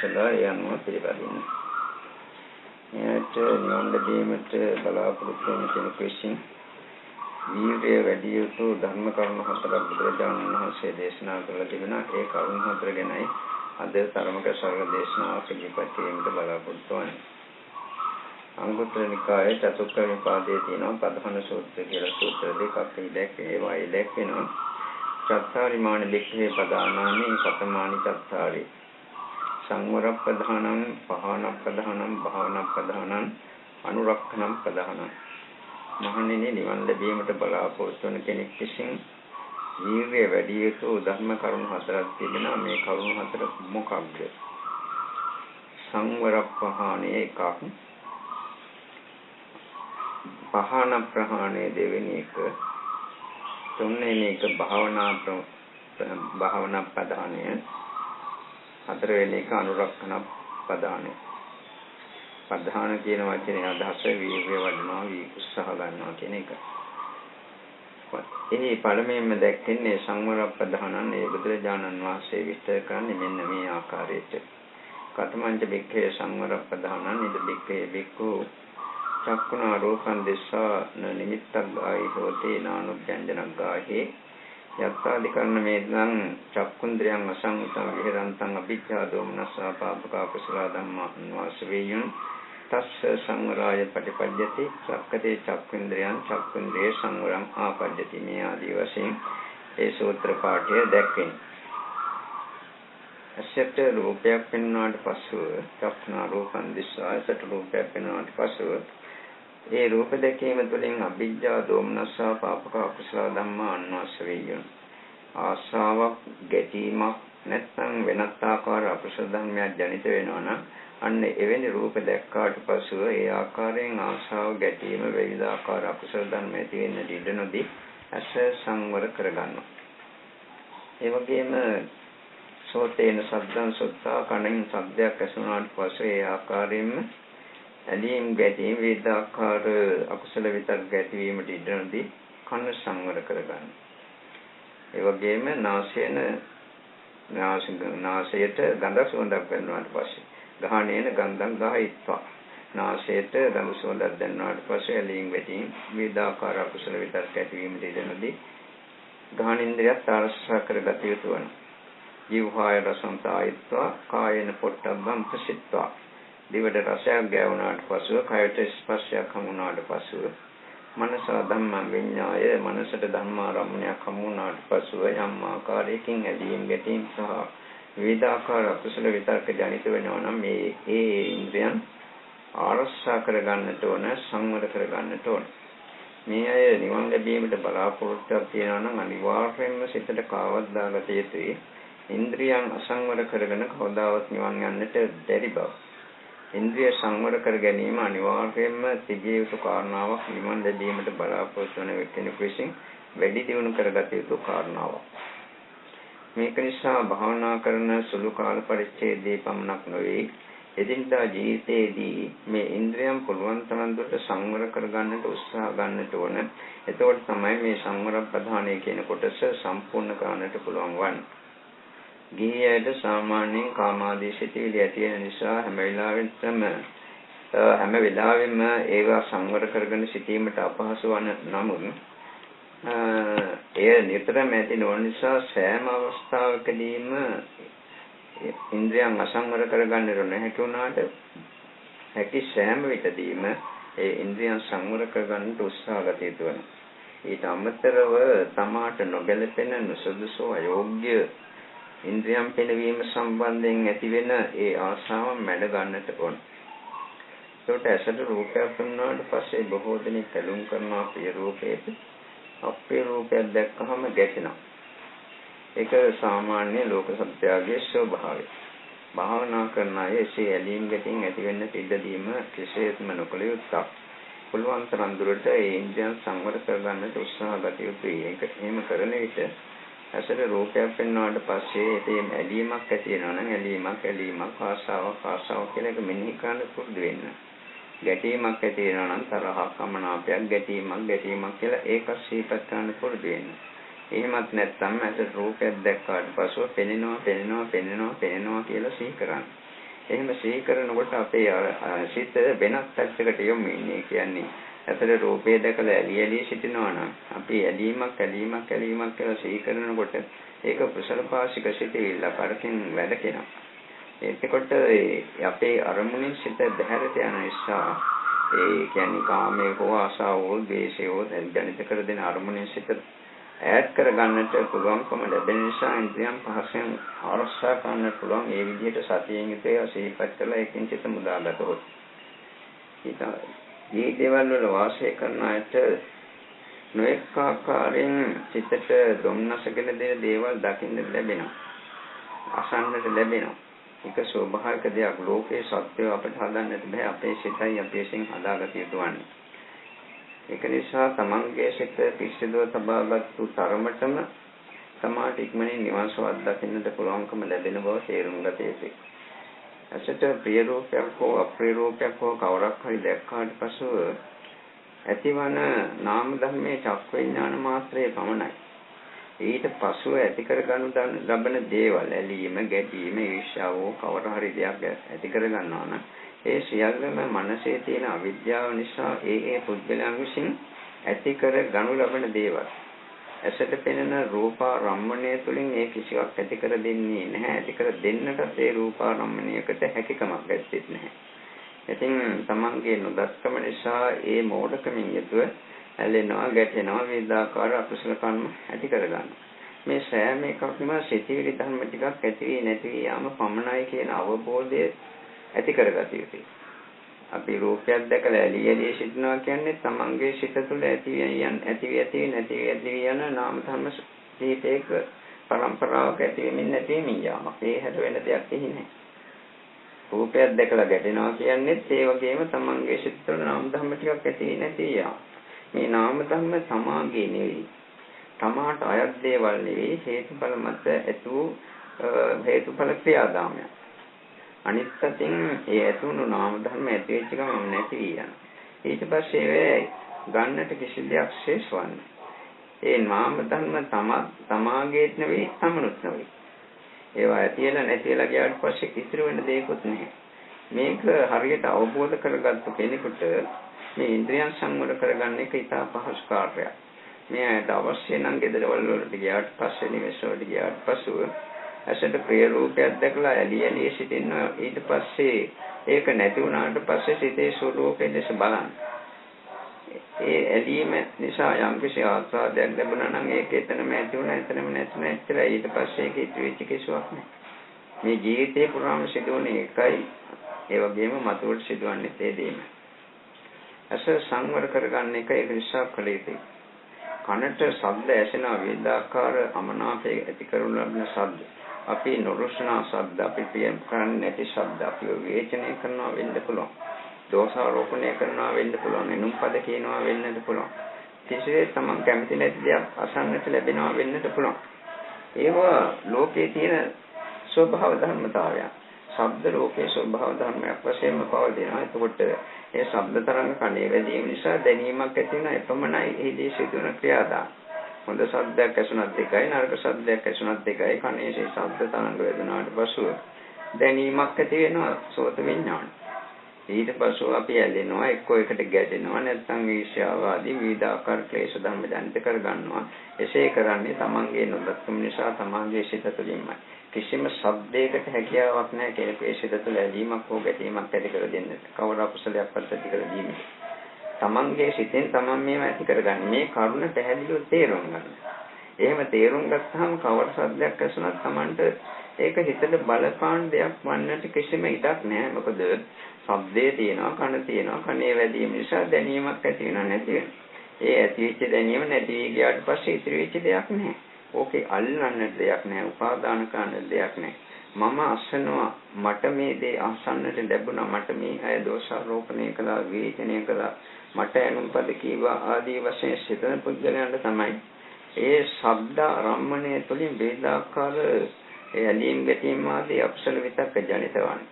සලසලා ඒ අනුව පිළිපදින්න. එයට නිවන් ලැබීමට බලාපොරොත්තු වෙන කෙනෙකු විසින් වීර්යය වැඩි යුතු ධර්ම කරුණු හතරක් බුදුරජාණන් වහන්සේ දේශනා කළා තිබෙනවා. ඒ කරුණු හතර ගැනයි අද තරමක සරල දේශනාවක් ඉදිරිපත් කිරීමට බලාපොරොත්තු වෙන්නේ. අංගුත්තර නිකායේ චතුක්ක නිපාතයේ තියෙනවා පදහන සූත්‍රය කියලා සූත්‍ර දෙකක් ඒවා ඉලක්කනවා. චත්තාරි මාන දෙක්ඛේ පදානානි සතමානි චත්තාරි සංවර ප්‍රධානං පහන ප්‍රධානං භාවන ප්‍රධානං අනුරක්ඛණං ප්‍රධානං. මහණෙනි, නිවන් ලැබීමට බලාපොරොත්තු වන කෙනෙක් විසින් වීර්යය වැඩි යුතු ධර්ම කරුණු හතරක් තිබෙනවා. මේ කරුණු හතර මොකක්ද? සංවර ප්‍රහාණය එකක්, පහන ප්‍රහාණය දෙවෙනි එක, තුන්වෙනි එක භාවනා ප්‍රධානය, හතරවෙනි එක අනුරක්ඛණ ප්‍රධානය. ප්‍රධාන කියන වචනේ අදහස වීර්ය වඩනවා, උත්සාහ ගන්නවා කියන එක. එහි පළමුවෙන්ම දැක්කන්නේ සංවර ප්‍රධානන්. ඒ බුදුරජාණන් වහන්සේ විස්තර කරන්නේ මෙන්න මේ ආකාරයට. කතමංච බික්ඛේ සංවර ප්‍රධානන් ඉද බික්ඛේ බික්ඛු චක්කුණා රූපං දිස්සා නිමිත්තක් ගායි හෝති නානුභ්‍යංජනක් ගාහි යත්තාදිකරණ මේදං චක්කුන්ද්‍රයන් අසංවිතං විහෙරන්තං අභිජ්ජා දෝමනස්සා පාපකා කුසල ධම්මා වාසවේයං තස්ස සංවරාය පටිපද්‍යති චක්කතේ චක්කුන්ද්‍රයන් චක්කුන්ද්‍රේ සංවරං ආපද්‍යති. මේ ආදී වශයෙන් ඒ සූත්‍ර පාඨය දැක්වෙනවා. අසත් රූපයක් පෙන්වනාට පසුව චක්කුණා රූපං දිස්සා අසත් රූපයක් පෙන්වනාට පසුව ඒ රූප දැකීම තුළින් අභිජ්ජා දෝමනස්සා පාපක අකුසල ධම්මා අන්වාසවේයං ආශාවක් ගැටීමක් නැත්නම් වෙනත් ආකාර අකුසල ධර්මයක් ජනිත වෙනවා නම් අන්න එවැනි රූප දැක්කාට පසුව ඒ ආකාරයෙන් ආශාව ගැටීම විවිධ ආකාර අකුසල ධර්ම ඇති වෙන්න ඉඩ නොදී ඇස සංවර කරගන්නවා. ඒ වගේම සෝතේන සද්දං සුත්තා කණෙන් සද්දයක් ඇසුණාට පස්සේ ඒ ආකාරයෙන්ම ඇලීම් ගැටීම් විවිධ ආකාර අකුසල විතක් ගැටීමට ඉඩ නොදී කන සංවර කරගන්න. ඒ වගේම නාසයට ගඳ සුවඳක් දැනෙනාට පස්සේ ගහණේන ගන්ධං ගාහිත්වා නාසයට ගඳ සුවඳක් දැනෙනාට පස්සේ ඇලීම් ගැටීම් විවිධ ආකාර අකුසල විතක් ගැටීමට ඉඩ නොදී ගහණින්ද්‍රියත් ආරක්ෂා කරගත යුතු වන. ජීවහාය රසං තායිත්වා කායේන පොට්ටබ්බං ප්‍රසිද්ධා දිවට රසයක් ගෑවුනාට පසුව කයට ස්පර්ශයක් හමුනාට පසුව මනස ධම්මං විඤ්ඤාය මනසට ධර්මාරම්මණයක් හමුනාට පසුව යම් ආකාරයකින් ඇලීම් ගැටීම් සහ විවිධාකාර අකුසල විතර්ක ජනිත වෙනවා නම් මේ ඒ ඉන්ද්‍රයන් ආරක්ෂා කරගන්නට ඕන, සංවර කරගන්නට ඕන. මේ අය නිවන් ලැබීමට බලාපොරොත්තුවක් තියනවා නම් අනිවාර්යයෙන්ම සිතට කාවත් දාගත යුතුයි. ඉන්ද්‍රියන් අසංවර කරගෙන කවදාවත් නිවන් යන්නට බැරි බව. ඉන්ද්‍රිය සංවර කර ගැනීම අනිවාර්යයෙන්ම තිබිය යුතු කාරණාවක්. නිවන් ලැබීමට බලාපොරොත්තු වන කෙනෙකු විසින් වැඩි දියුණු කරගත යුතු කාරණාවක්. මේක නිසා භාවනා කරන සුළු කාල පරිච්ඡේදයේ පමණක් නොවේ, එදිනදා ජීවිතයේදී මේ ඉන්ද්‍රියන් පුළුවන් තරම් දුරට සංවර කරගන්නට උත්සාහ ගන්නට ඕන. එතකොට තමයි මේ සංවර ප්‍රධානය කියන කොටස සම්පූර්ණ කරන්නට පුළුවන් වන්නේ. ගිහියයට සාමාන්‍යයෙන් කාමාදී සිතිවිලි ඇති වෙන නිසා හැම වෙලාවෙම ඒවා සංවර කරගෙන සිටීමට අපහසු වන නමුත් එය නිතරම ඇති නොවන නිසා සෑම අවස්ථාවකදීම ඉන්ද්‍රියන් අසංවර කරගන්නට නොහැකි වුණාට හැකි සෑම විටදීම ඒ ඉන්ද්‍රියන් සංවර කරගන්නට උත්සාහ ගත යුතු වෙනවා. ඊට අමතරව තමාට නොගැලපෙන නුසුදුසු අයෝග්‍ය ඉන්ද්‍රියම් පෙනවීම සම්බන්ධයෙන් ඇතිවෙන ඒ ආශාව මැඩ ගන්නට ඕන. ඒකට ඇසට රූපයක් පෙනුනාට පස්සේ බොහෝ දෙනෙක් ඇලුම් කරනවා ප්‍රිය රූපයට. අප්‍රිය රූපයක් දැක්කහම ගැටෙනවා. ඒක සාමාන්‍ය ලෝක සත්‍යයේ ස්වභාවය. භාවනා කරන අය එසේ ඇලීම් ගැටීම් ඇති වෙන්න ඉඩ දීම කිසිසේත්ම නොකළ යුත්තක්. පුළුවන් තරම් දුරට ඒ ඉන්ද්‍රියන් සංවර කරගන්නට උත්සාහ ගත යුතුයි. ඒක එහෙම කරන විට ඇසට රූපයක් පෙන්වනාට පස්සේ ඒකෙන් ඇලීමක් ඇති වෙනවා නම් ඇලීමක් ආසාවක් කියලා එක මෙනෙහි කරන්න පුරුදු වෙන්න. ගැටීමක් ඇති වෙනවා නම් තරහක් අමනාපයක් ගැටීමක් කියලා ඒක සිහිපත් කරන්න පුරුදු වෙන්න. එහෙමත් නැත්නම් ඇසට රූපයක් දැක්කාට පස්සෙ පෙනෙනවා කියලා සිහි කරන්න. එහෙම සිහි කරනකොට අපේ සිත වෙනත් පැත්තකට යොමු වෙන්නේ. කියන්නේ ඇතර රූපේ දැකලා ඇලි ඇලි සිටිනවා නම් අපි ඇලීමක් කියලා සිහි කරනකොට ඒක කුසලපාශික සිටිවිල්ල කරකින් වැඩකෙනවා. එතකොට අපේ අරමුණින් සිත බැහැරට යන නිසා ඒ කියන්නේ කාමයේ හෝ ආශාවෝ ද්වේෂයෝ ජනිත කර දෙන අරමුණින් සිත ඈඩ් කර ගන්නට පුළුවන්කම ලැබෙන නිසා ඉන්ද්‍රියන් පහසෙන් ආරක්ෂා කරන්න පුළුවන්. ඒ විදිහට සතියෙන් යුතුව සිහිපත් කරලා ඒකින් සිත මුදාගත්තොත් මේ දේවල් වල වාසය කරන අයට නොඑක ආකාරයෙන් සිතට දුම්නසගෙන දෙන දේවල් දකින්න ලැබෙනවා. අසන්නට ලැබෙනවා. ඒක ස්වභාවික දෙයක්. ලෝකේ සත්‍යය අපිට හදන්නට බෑ. අපේ සිතයි අපි විසින් හදාගත යුතු වන්නේ. ඒක නිසා තමන්ගේ සිත පිරිසිදුව තබාගත්තු තරමටම සමාධි ඉක්මනින් නිවන් සුව දකින්නට පුළුවන්කම ලැබෙන බව තේරුම් ගත යුතුයි. ඇසට ප්‍රිය රූපයක් හෝ අප්‍රිය රූපයක් හෝ කවරක් හරි දැක්කාට පසුව ඇතිවන නාම ධර්මයේ චක්ක විඥාන මාත්‍රයේ පමණයි. ඊට පසුව ඇති කර ගනු ලබන දේවල් ඇලීම, ගැටීම, ඊර්ෂ්‍යාව කවර හරි දෙයක් ඇති කර ගන්නවා නම් ඒ සියල්ලම මනසේ තියෙන අවිද්‍යාව නිසා ඒ පුද්ගලයන් විසින් ඇති කර ගනු ලබන දේවල්. ඇසට පෙනෙන රූපාරම්මණය තුළින් ඒ කිසිවක් ඇති කර දෙන්නේ නැහැ. ඇති කර දෙන්නට ඒ රූපාරම්මණයකට හැකියාවක් ඇත්තෙත් නැහැ. ඉතින් තමන්ගේ නොදස්කම නිසා ඒ මෝඩකමින් යුතුව ඇලෙනවා, ගැටෙනවා, වේදාකාර අකුසල කර්ම ඇති කර ගන්නවා. මේ සෑම එකක්ම සිතිවිලි ධර්ම ටිකක් ඇති වී නැති වී යාම පමණයි කියන අවබෝධය ඇති කරගත යුතුයි. අපි රූපයක් දැකලා ඇලි ඇලි සිටිනවා කියන්නේ තමන්ගේ සිත තුළ ඇති යන නාම ධර්ම දීපේක පරම්පරාවක ඇති වෙමින් නැති වෙමින් යාමක්. ඒ හැර වෙන දෙයක් එහි නැහැ. රූපයක් දැකලා ගැටෙනවා කියන්නේ ඒ වගේම තමන්ගේ සිත තුළ නාම ධර්ම ටිකක් ඇති නැති යාම. මේ නාම ධර්ම තමාගේ නෙවෙයි. තමාට අයත් දේවල් නෙවෙයි. හේතුඵල මත ඇතු හේතුඵල ක්‍රියාදාමයක්. අනිත් පැත්තෙන් ඒ ඇතුණු නාම ධර්ම ඇති වෙච්ච ගමන් නැති යනවා. ඊට පස්සේ ඒ ගන්නට කිසි දෙයක් ශේෂවන්නේ. ඒ නාම ධර්ම තමාගේත් නෙවෙයි, තමනුත් නෙවෙයි. ඒවා ඇතිලා නැතිලා ගියාට පස්සේ ඉතිරි වෙන දෙයක්වත් නැහැ. මේක හරියට අවබෝධ කරගත්ත කෙනෙකුට මේ ඉන්ද්‍රියන් සංවර කරගන්න එක ඉතා පහසු කාර්යයක්. මේ ඇයට අවශ්‍ය නම් ගෙදරවල වලට ගියාට පස්සේ නිවෙස් වලට ගියාට පස්සෙ ඇසට ප්‍රිය රූපයක් දැකලා ඇලි ඇලි සිටින්න ඊට පස්සේ ඒක නැති වුණාට පස්සේ සිතේ ස්වરૂපය දැස බලන්න. ඒ ඇලීම නිසා යම්කිසි ආස්වාදයක් ලැබුණා නම් ඒක එතනම ඇති වුණා, එතනම නැති වුණා, එච්චරයි. ඊට පස්සේ ඒක ඉතුරු වෙච්ච කිසිවක් නැහැ. මේ ජීවිතේ පුරාම සිදුවන එකයි. ඒ වගේම මතුවට සිදුවන්නේ ඒ දෙයම. ඇස සංවර කරගන්න එක ඒක නිසා කළ යුතුයි. කනට ශබ්ද ඇසෙන වේදාකාර අමනාපයේ ඇති කරන ලබන ශබ්ද. අපි නොරුස්නා ශබ්ද, අපි ප්‍රියම් කරන්නේ නැති ශබ්ද, අපි විවේචනය කරනවා වෙන්න පුළුවන්. දෝෂාරෝපණය කරනවා වෙන්න පුළුවන්. එනුම් පද කියනවා වෙන්නත් පුළුවන්. කිසිසේ තමන් කැමති නැති දෙයක් අසන්නට ලැබෙනවා වෙන්නත් පුළුවන්. ඒවා ලෝකයේ තියෙන ස්වභාව ධර්මතාවයන්. ශබ්ද ලෝකයේ ස්වභාව ධර්මයක් වශයෙන්ම පවතිනවා. එතකොට ඒ ශබ්ද තරංග කණේ වැදීම නිසා දැනීමක් ඇති වෙන එපමණයි එහිදී සිදුවන ක්‍රියාදාම. හොඳ ශබ්දයක් ඇසුණත් එකයි, නරක ශබ්දයක් ඇසුණත් එකයි. කණේ ඒ ශබ්ද තරංග වේදනාවට පසුව දැනීමක් ඇති වෙනවා සෝත විඥාන. ඊට පස්ව අපි ඇලෙනවා, එක්කෝ එකට ගැටෙනවා, නැත්නම් ඊර්ෂ්‍යාව ආදී විවිධ ආකාර ක්ලේශ ධර්ම ජනිත කර ගන්නවා. එසේ කරන්නේ තමන්ගේ නොදක්කම නිසා තමන්ගේ සිත තුළින්මයි. කිසිම ශබ්දයකට හැකියාවක් නැහැ කෙනෙකුගේ සිත තුළ ඇලීමක් හෝ ගැටීමක් ඇති කර දෙන්නට. කවර අකුසලයක් ඇති කර දීමේ. තමන්ගේ සිතෙන් තමන් මේව ඇති කරගන්නේ. මේ කරුණ පැහැදිලිව තේරුම් ගන්න. එහෙම තේරුම් ගත්තාම කවර ශබ්දයක් ඇසුණත් තමන්ට ඒක හිතට බලපාන දෙයක් වන්නට කිසිම ඉඩක් නැහැ. මොකද ශබ්දේ තියෙනවා, කන තියෙනවා. කනේ වැදීම නිසා දැනීමක් ඇති වෙනව නැති වෙනවා. ඒ ඇතිවෙච්ච දැනීම නැති ගියාට පස්සේ ඉතිරි වෙච්ච දෙයක් නැහැ. ඕකේ අල්ලන්නට දෙයක් නැහැ, උපාදාන කරන්න දෙයක් නැහැ. මම අසනවා, මට මේ දේ අසන්නට ලැබුණා, මට මේ අය දෝෂාරෝපණය කළා, විවේචනය කළා, මට එනුම්පද කීවා ආදී වශයෙන් සිතන පුද්ගලයන්ට තමයි ඒ ශබ්ද රම්මණය තුළින් වේදාකාර ඇලීම් ගැටීම් ආදී අකුසල විතක්ක ජනිත වන්නේ.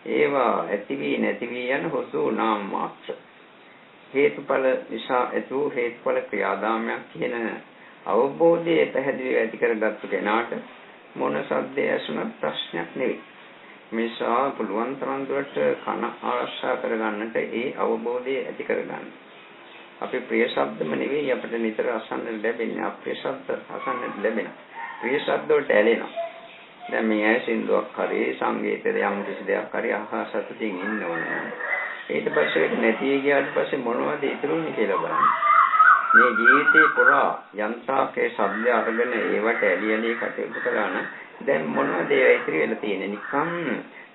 ඒවා ඇති වී නැති වී යන හොසු නාම මාත්‍ර. හේතුඵල නිසා ඇතු හේතුඵල ක්‍රියාදාමයක් කියන අවබෝධය පැහැදිලිව ඇති කරගත්තු කෙනාට මොන සද්දේ ඇසුණත් ප්‍රශ්නයක් නෙවෙයි. මේසා පුළුවන් තරම් දුරට කන ආරක්ෂා කරගන්නට ඒ අවබෝධය ඇති කරගන්න. අපි ප්‍රිය ශබ්දම නෙවෙයි අපිට නිතර අසන්න ලැබෙන්නේ අප්‍රිය ශබ්ද අසන්න ලැබෙන. ප්‍රිය ශබ්ද වලට ඇලෙනවා. දැන් මේ ඇයි සින්දුවක් හරි සංගීතය යම් කිසි දෙයක් හරි අහා සතුටින් ඉන්නවනේ. ඊට පස්සේ නැති ගියාට පස්සේ මොනවද ඉතුරුනේ කියලා බලන්න. මේ ජීවිතේ පුරා යන්ත්‍රාකේ ශබ්ද අරගෙන ඒවට ඇලි කටයුතු කළා නම් දැන් මොනවද ඒ ඉතිරි වෙලා තියෙන්නේ? නිකම්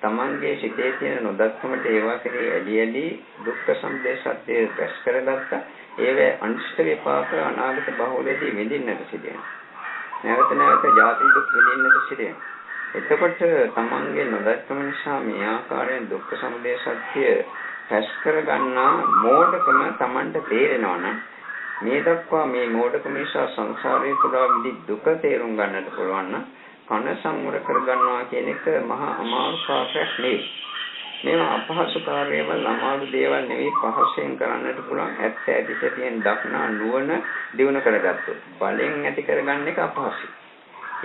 තමන්ගේ සිතේ තියෙන නොදක්කමට ඒවා කෙරේ ඇලි දුක්ඛ සමුදය සත්‍ය දැස් කරගත්තා. ඒවේ අනිෂ්ඨ විපාක අනාගත බහුලදී විඳින්නට සිදුවෙනවා. නැවත නැවත ජාති දුක් විඳින්නට සිදුවෙනවා. එතකොට තමන්ගේ නොදක්කම නිසා මේ ආකාරයෙන් දුක්ඛ සමුදය සත්‍ය දැස් කරගන්නා මෝඩකම තමන්ට තේරෙනවා නම් මේ දක්වා මේ මෝඩකම නිසා සංසාරේ පුරා විඳි දුක තේරුම් ගන්නට පුළුවන් නම් කන සංවර කරගන්නවා කියන එක මහා අමාරු කාර්යයක් නෙවෙයි. මේවා අපහසු කාර්යවල අමාරු දේවල් නෙවෙයි පහසෙන් කරන්නට පුළුවන්. ඇත්ත ඇදිට තියෙන දක්නා නුවණ දිනු කරගත්තොත් බලෙන් ඇති කරගන්න එක අපහසුයි.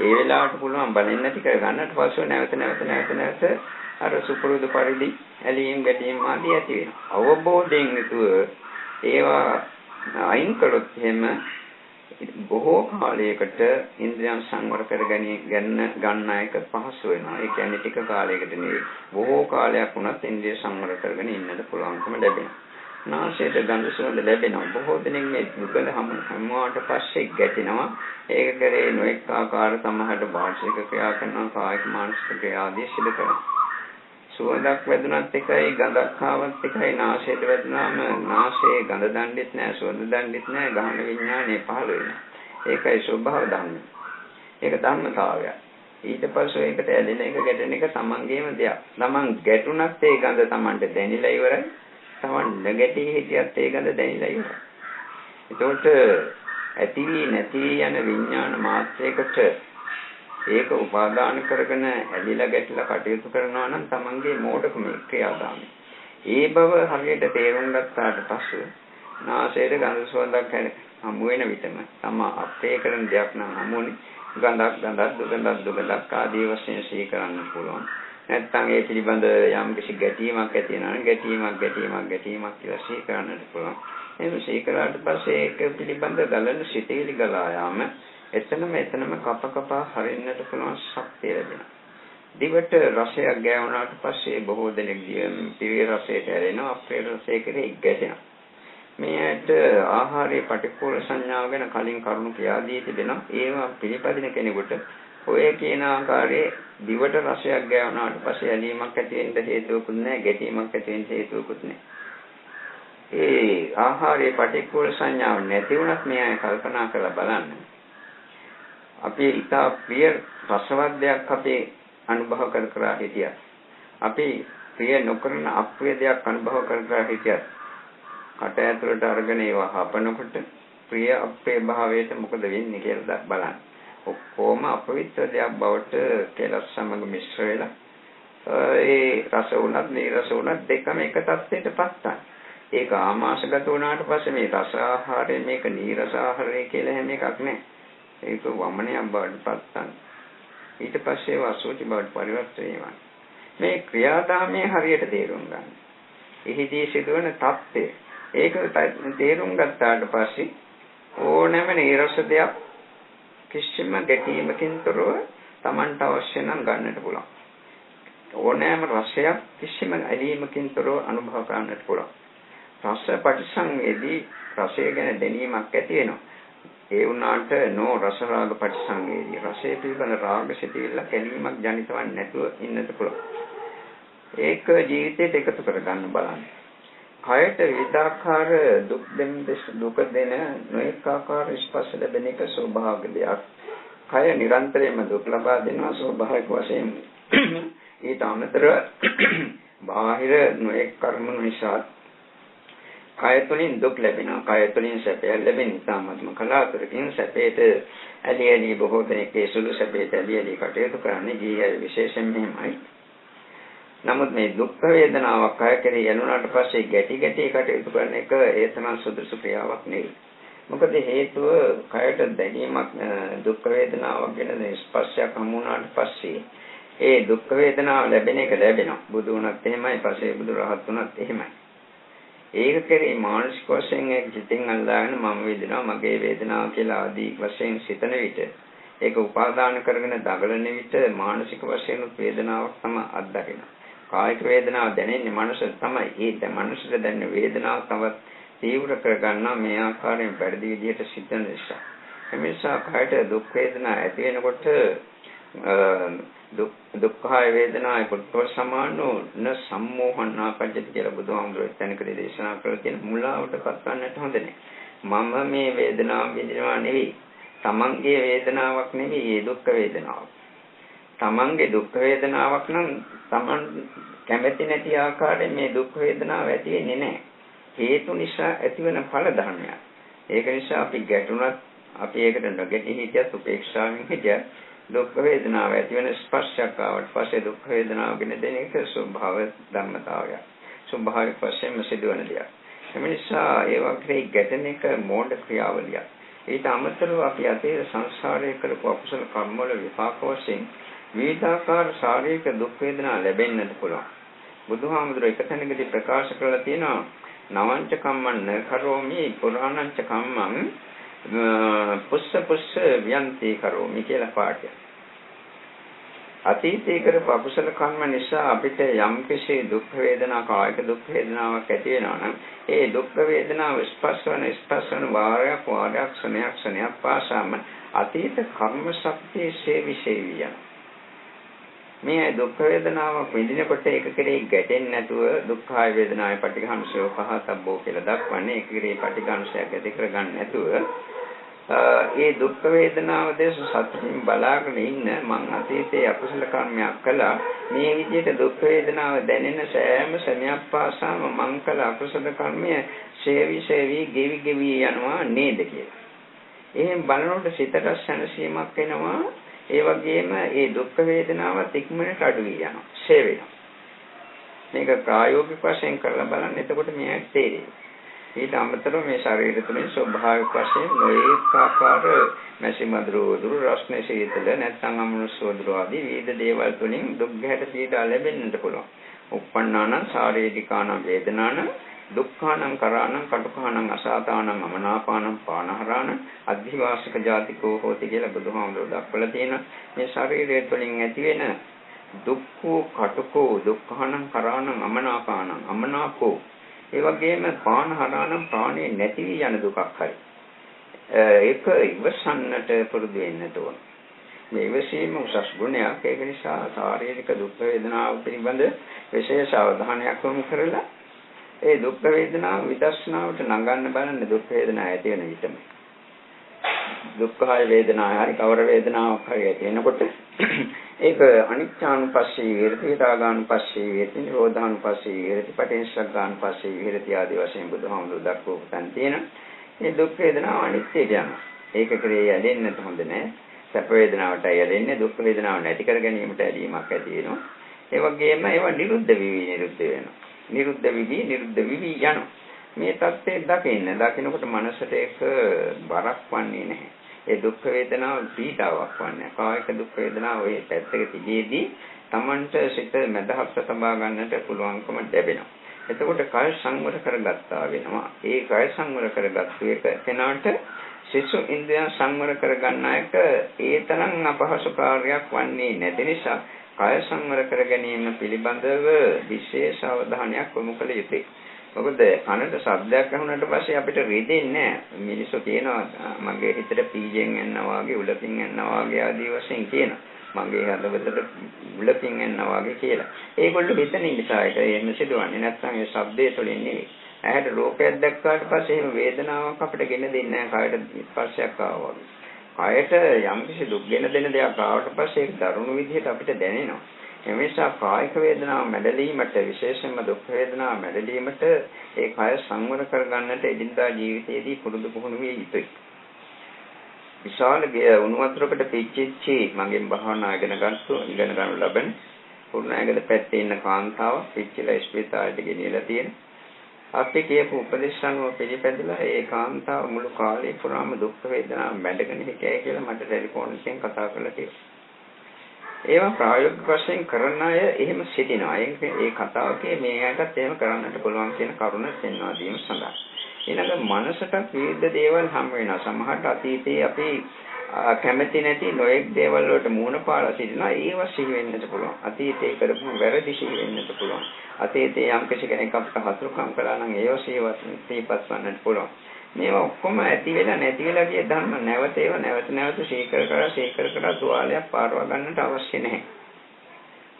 ඒ වෙලාවට පුළුවන් බලෙන් නැති කරගන්නට පස්සේ නැවත අර සුපුරුදු පරිදි ඇලීම් ගැටීම් ආදී ඇති වෙනවා. අවබෝධයෙන් යුතුව ඒවා අයින් කළොත් එහෙම බොහෝ කාලයකට ඉන්ද්‍රියන් සංවර ගන්න එක පහසු වෙනවා. ඒ කියන්නේ ටික කාලයකට නෙවෙයි. බොහෝ කාලයක් වුණත් ඉන්ද්‍රිය සංවර කරගෙන ඉන්නට පුළුවන්කම ලැබෙනවා. නාසයට ගඳ සුවඳ ලැබෙනවා. බොහෝ දෙනෙක් මේ දුකල හමුවාට පස්සේ ගැටෙනවා. ඒක කරේ නොඑක ආකාර සමහරට භාෂික ක්‍රියා කරනවා, කායික මානසික ක්‍රියා ආදී සිදු කරනවා. සුවඳක් වැදුනත් එකයි ගඳක් ආවත් එකයි නාසයට වැදුනාම නාසයේ ගඳ දණ්ඩෙත් නැහැ සුවඳ දණ්ඩෙත් නැහැ ගහන විඥානේ පහළ වෙනවා. ඒකයි ස්වභාව ධර්ම. ඒක ධර්මතාවය. ඊට පස්සේ ඒකට ඇලෙන එක ගැටෙන එක තමන්ගේම දෙයක්. තමන් ගැටුණත් ඒ ගඳ තමන්ට දැනිලා ඉවරයි. තමන් නැගටි හිටියත් ඒ ගඳ දැනිලා ඉවරයි. ඒකට ඇති නැති යන විඥාන මාත්‍රයකට ඒක උපාදාන කරගෙන ඇලිලා ගැටිලා කටයුතු කරනවා නම් තමන්ගේ මෝඩකම ක්‍රියාදාමයි. ඒ බව හරියට තේරුම් ගත්තාට පස්සේ නාසයේ ගඳ සුවඳක් හමු වෙන විටම තම අපේ කරන දෙයක් නම් හමුනේ ගඳක් දුගඳක් ආදී වශයෙන් සිහි කරන්න පුළුවන්. නැත්නම් ඒ පිළිබඳ යම් කිසි ගැටීමක් ඇති වෙනවා නම් ගැටීමක් කියලා සිහි කරන්නට පුළුවන්. එහෙනම් සිහි කරාට පස්සේ ඒක පිළිබඳ ගලන සිතේලි ගලා යාම එතනම කප හරින්නට පුළුවන් ශක්තිය ලැබෙනවා. දිවට රසයක් ගෑවුනාට පස්සේ බොහෝ දෙනෙක් දිවේ රසයට ඇලෙනවා, අප්‍රිය රසය කෙරෙහි ගැටෙනවා. මේකට ආහාරයේ පටික්කුල සංඥාව ගැන කලින් කරුණු කියා දී තිබෙනවා. ඒවා පිළිපදින කෙනෙකුට ඔය කියන ආකාරයේ දිවට රසයක් ගෑවුනාට පස්සේ ඇලීමක් ඇති වෙන්න හේතුවකුත් නැහැ, ගැටීමක් ඇති වෙන්න හේතුවකුත් නැහැ. ඒ ආහාරයේ පටික්කුල සංඥාව නැති වුණත් මේ අය කල්පනා කරලා බලන්න. අපි ඉතා ප්‍රිය රසවත් දෙයක් අපි අනුභව කර හිටියා. අපි ප්‍රිය නොකරන අප්‍රිය දෙයක් අනුභව කර හිටියා. කට ඇතුළට අරගෙන ඒවා හපනකොට ප්‍රිය අප්‍රිය භාවයට මොකද වෙන්නේ කියලා බලන්න. ඔක්කොම අපවිත්‍ර දෙයක් බවට කෙලස් සමග මිශ්‍ර වෙලා ඒ රස උනත් නීරස උනත් දෙකම එක තත්ත්වයකටපත් වෙනවා. ඒක ආමාශගත වුණාට පස්සේ මේ රස ආහාරය මේක නීරස ආහාරය කියලා හැම එකක් නැහැ. ඒක වමනයක් බවට පත් වෙනවා. ඊට පස්සේ වාසෝචි බවට පරිවර්තනය වෙනවා. මේ ක්‍රියාදාමයේ හරියට තේරුම් ගන්න. එහිදී සිදුවන தත්ත්වය. ඒක තේරුම් ගත්තාට පස්සේ ඕනෑම නීරස දෙයක් කිසිම ගැටීමකින් තොරව Tamanට අවශ්‍ය නම් ගන්නට පුළුවන්. ඕනෑම රසයක් කිසිම ඇලීමකින් තොරව අනුභව කරන්නට පුළුවන්. රස පටිසංවේදී රසය ගැන දැනීමක් ඇති වෙනවා. ඒ වුණාට නෝ රස රාග පටිසංවේදී රසයේ පිළිබඳ රාග සිතිවිල්ල කැලීමක් ජනිතවන්නේ නැතුව ඉන්නට පුළුවන්. ඒක ජීවිතයට එකතු කරගන්න බලන්න. කයට විවිධාකාර දුක දෙන නොඑක ආකාර ස්පර්ශ ලැබෙන එක ස්වභාවික දෙයක්. කය නිරන්තරයෙන්ම දුක් ලබා දෙනවා ස්වභාවික වශයෙන්. ඊට අමතරව බාහිර නොඑක කර්ම නිසා කය තුළින් දුක් ලැබෙනවා. කය තුළින් සැපය ලැබෙන ඉතාමත්ම කලාතුරකින් සැපයට ඇලී බොහෝ දෙනෙක් ඒ සුළු සැපයට ඇලී කටයුතු කරන්නේ ජීවිතය විශේෂයෙන් මෙහෙමයි. නමුත් මේ දුක් වේදනාවක් කය කෙරෙහි යනුනාට පස්සේ ගැටි කටයුතු කරන එක ඒ තරම් සුදුසු ක්‍රියාවක් නෙවෙයි. මොකද හේතුව කයට දැනීමක් දුක් වේදනාවක් ගැන ස්පර්ශයක් හමු වුණාට පස්සේ ඒ දුක් වේදනාව ලැබෙන එක ලැබෙනවා. බුදු වුණත් එහෙමයි, පසේ බුදු රහත් වුණත් එහෙමයි. ඒක කෙරේ මානසික වශයෙන් ඒක හිතින් අල්ලාගෙන මම වේදනාව මගේ වේදනාව කියලා ආදී වශයෙන් සිතන විට ඒක උපාදාන කරගෙන දඟලන විට මානසික වශයෙන් වේදනාවක් තමයි අත්දකිනවා. කායික වේදනාව දැනෙන්නේ මනස තමයි. ඒ මනසට දැනෙන වේදනාව තවත් තීව්‍ර කරගන්නා මේ ආකාරයෙන් වැඩි විදිහට සිතන නිසා. එනිසා කායට දුක් වේදනා ඇති වෙනකොට දුක්ඛය වේදනායි කොට සමානෝ න සම්මෝහනා පජ්ජති කියලා බුදුහාමුදුරුවෝ එතනකදී දේශනා කරලා තියෙන මුලාවට පත්වන්නට හොඳ නැහැ. මම මේ වේදනාව විඳිනවා නෙවෙයි. තමන්ගේ වේදනාවක් නෙවෙයි මේ දුක් වේදනාව. තමන්ගේ දුක් වේදනාවක් නම් තමන් කැමැති නැති ආකාරයෙන් මේ දුක් වේදනාව ඇති වෙන්නේ නැහැ. හේතු නිසා ඇතිවන ඵල ධර්මයක්. ඒක නිසා අපි ගැටුණත් අපි ඒකට නොගැටී හිටියත් උපේක්ෂාවෙන් හිටියත් දුක් වේදනාව ඇති වෙන ස්පර්ශයක් ආවට පස්සේ දුක් වේදනාව ගැන දෙන එක ස්වභාව ධර්මතාවය. ස්වභාවික වශයෙන්ම සිදුවන දෙයක්. ඒ නිසා ඒ වගේ ගැටෙන එක මෝඩ ක්‍රියාවලියක්. ඊට අමතරව අපි අතීත සංසාරයේ කරපු අකුසල කර්ම වල විපාක වශයෙන් විවිධාකාර ශාරීරික දුක් වේදනා ලැබෙන්නත් පුළුවන්. බුදුහාමුදුරුවෝ එක තැනකදී ප්‍රකාශ කරලා තියෙනවා නවංච කම්මං කරෝමි පුරාණංච කම්මං පුස්ස ව්‍යන්ති කරෝමි කියලා පාඩය. අතීතයේ කරපු අකුසල කර්ම නිසා අපිට යම් කිසි දුක් වේදනා කායික දුක් වේදනාවක් ඇති වෙනවා නම් ඒ දුක් වේදනාව ස්පර්ශවන වාරයක් ක්ෂණයක් පාසාම අතීත කර්ම ශක්තිය සේවිසේවිය. මේ දුක් වේදනාවක් විඳිනකොට ඒක කෙරෙහි ගැටෙන්නේ නැතුව දුක්ඛාය වේදනාවේ පටිඝානුසය පහතබ්බෝ කියලා දක්වන්නේ ඒක කෙරෙහි පටිඝානුසයක් ඇති කරගන්න නැතුව ඒ දුක් වේදනාව දැස සතුටින් බලාගෙන ඉන්න මං අතීතයේ අකුසල කර්මයක් කළා මේ විදිහට දුක් වේදනාව දැනෙන සෑම සමයක් පාසාම මං කළ අකුසල කර්මය ශේවි ගෙවි යනවා නේද කියලා. එහෙන් බලනකොට සිතට සැනසීමක් එනවා. ඒ වගේම ඒ දුක් වේදනාවත් ඉක්මනට අඩු වෙනවා. ෂේ වෙනවා. මේක ප්‍රායෝගික වශයෙන් කරලා බලන්න එතකොට මේක තේරෙයි. ඊට අමතරව මේ ශරීරය තුළින් ස්වභාවික වශයෙන් මේක ආකාර මැසි මදුරු රස්නේ සීතල නැත්නම් අමනුෂ්‍යවදුරු ආදී විවිධ දේවල් තුළින් දුක් ගැට පීඩා ලැබෙන්නට පුළුවන්. උප්පන්නාන ශාරීරිකාන වේදනාන දුක්ඛානං කරාණං කටුඛානං අසාතානං අමනාපානං පානහරාණ අධිවාසික ජාතිකෝ හෝති කියලා බුදුහාමුදුරුවෝ දක්වලා තියෙන මේ ශරීරය තුළින් ඇති වෙන දුක්ඛෝ කටුකෝ දුක්ඛානං කරාණං අමනාපානං අමනාපෝ ඒ වගේම පානහරාණං ප්‍රාණේ නැති යන දුකක් හරි ඒක ඉවසන්නට පුරුදු වෙන්න ඕන. මේ ඉවසීම උසස් ගුණයක්. ඒක නිසා ශාරීරික දුක් වේදනාව පිළිබඳ විශේෂ අවධානයක් යොමු කරලා ඒ දුක් වේදනාව විදර්ශනාවට නඟන්න බලන්න දුක් වේදනාව ඇති වෙන විටම දුක්ඛය වේදනාව හරි කවර වේදනාවක් හරි ඇති වෙනකොට ඒක අනිච්චානුපස්සී විරති විරාගානුපස්සී විරති නිරෝධානුපස්සී විරති පටිච්චසමුප්පාදානුපස්සී විරති ආදී වශයෙන් බුදුහාමුදුරුවෝ දක්වපු තැන තියෙන මේ දුක් වේදනාව අනිත්‍යයට යනවා. ඒක කෙරේ යැදෙන්නත් හොඳ නැහැ. සැප වේදනාවට යැදෙන්නේ දුක් වේදනාව නැති කර ගැනීමට ඇලීමක් ඇති වෙනවා. ඒ වගේම ඒවා නිරුද්ධ වෙනවා. නිරුද්ධ විවි යනවා. මේ தත්ත්වය දකිනකොට මනසට ඒක බරක් වන්නේ නැහැ. ඒ දුක් වේදනාව පීඩාවක් වන්නේ. කායික දුක් වේදනාව ඔය පැත්තක තියේදී Tamanට සිත මදහත් තබා ගන්නට පුළුවන්කම ලැබෙනවා. එතකොට කය සංවර කරගත්තා වෙනවා. ඒ කය සංවර කරගත්තු එක කෙනාට සිසු ඉන්ද්‍රියන් සංවර කරගන්න එක ඒ තරම් අපහසු කාර්යයක් වන්නේ නැති නිසා කය සංවර කර ගැනීම පිළිබඳව විශේෂ අවධානයක් යොමු කළ යුතුයි. මොකද කනට ශබ්දයක් අහුනට පස්සේ අපිට රිදෙන්නේ නැහැ. මිනිස්සු කියනවා මගේ හිතට පීජෙන් එනවා වගේ උලකින් එනවා වගේ ආදී වශයෙන් කියනවා. මගේ හදවතට උලකින් එනවා වගේ කියලා. ඒගොල්ලෝ හිතන නිසා ඒක එහෙම සිදුවන්නේ. නැත්නම් ඒ ශබ්දය තුළින් නෙවෙයි. ඇහැට රූපයක් දැක්කාට පස්සේ එහෙම වේදනාවක් අපිට ගෙන දෙන්නේ නැහැ. කායට ස්පර්ශයක් ආවා වගේ. කායට යම්කිසි දුක් ගෙන දෙන දෙයක් ආවට පස්සේ ඒක දරුණු විදිහට අපිට දැනෙනවා. ඒ නිසා කායික වේදනාව මැඩලීමට විශේෂයෙන්ම දුක් වේදනාව මැඩලීමට ඒ කය සංවර කරගන්නට එදිනදා ජීවිතයේදී පුරුදු පුහුණු විය යුතුයි. විශාල උණු වතුරකට පිච්චිච්චි මගෙන් භාවනා ඉගෙන ගන්න ලබන පුරුණෑගල පැත්තේ ඉන්න කාන්තාව පිච්චිලා ස්පිතාලෙට ගෙනියලා තියෙන. අපි කියපු උපදේශ අනුව පිළිපැදලා ඒ කාන්තාව මුළු කාලේ පුරාම දුක් වේදනාව මැඩගෙන හිටියයි කියලා මට ටෙලිෆෝන් එකෙන් කතා කරලා කිව්වා. ඒවා ප්‍රායෝගික වශයෙන් කරන අය එහෙම සිටිනවා. ඒ කතාවකේ මේ අයටත් එහෙම කරන්නට පුළුවන් කියන කරුණ පෙන්වා දීම සඳහා. ඊළඟ මනසට විවිධ දේවල් හම් වෙනවා. සමහරට අතීතයේ අපි කැමති නැති නොයෙක් දේවල් වලට මුහුණ පාලා සිටිනවා. ඒවා සිහි වෙන්නට පුළුවන්. අතීතයේ කරපු වැරදි සිහි වෙන්නට පුළුවන්. අතීතයේ යම් කෙනෙක් අපට හතුරුකම් කළා නම් ඒවා සිහිපත් වන්නට පුළුවන්. මේවා ඔක්කොම ඇති වෙලා නැති වෙලා ගිය ධර්ම නැවත නැවත සීකර කර තුවාලයක් පාරවා ගන්නට අවශ්‍ය නැහැ.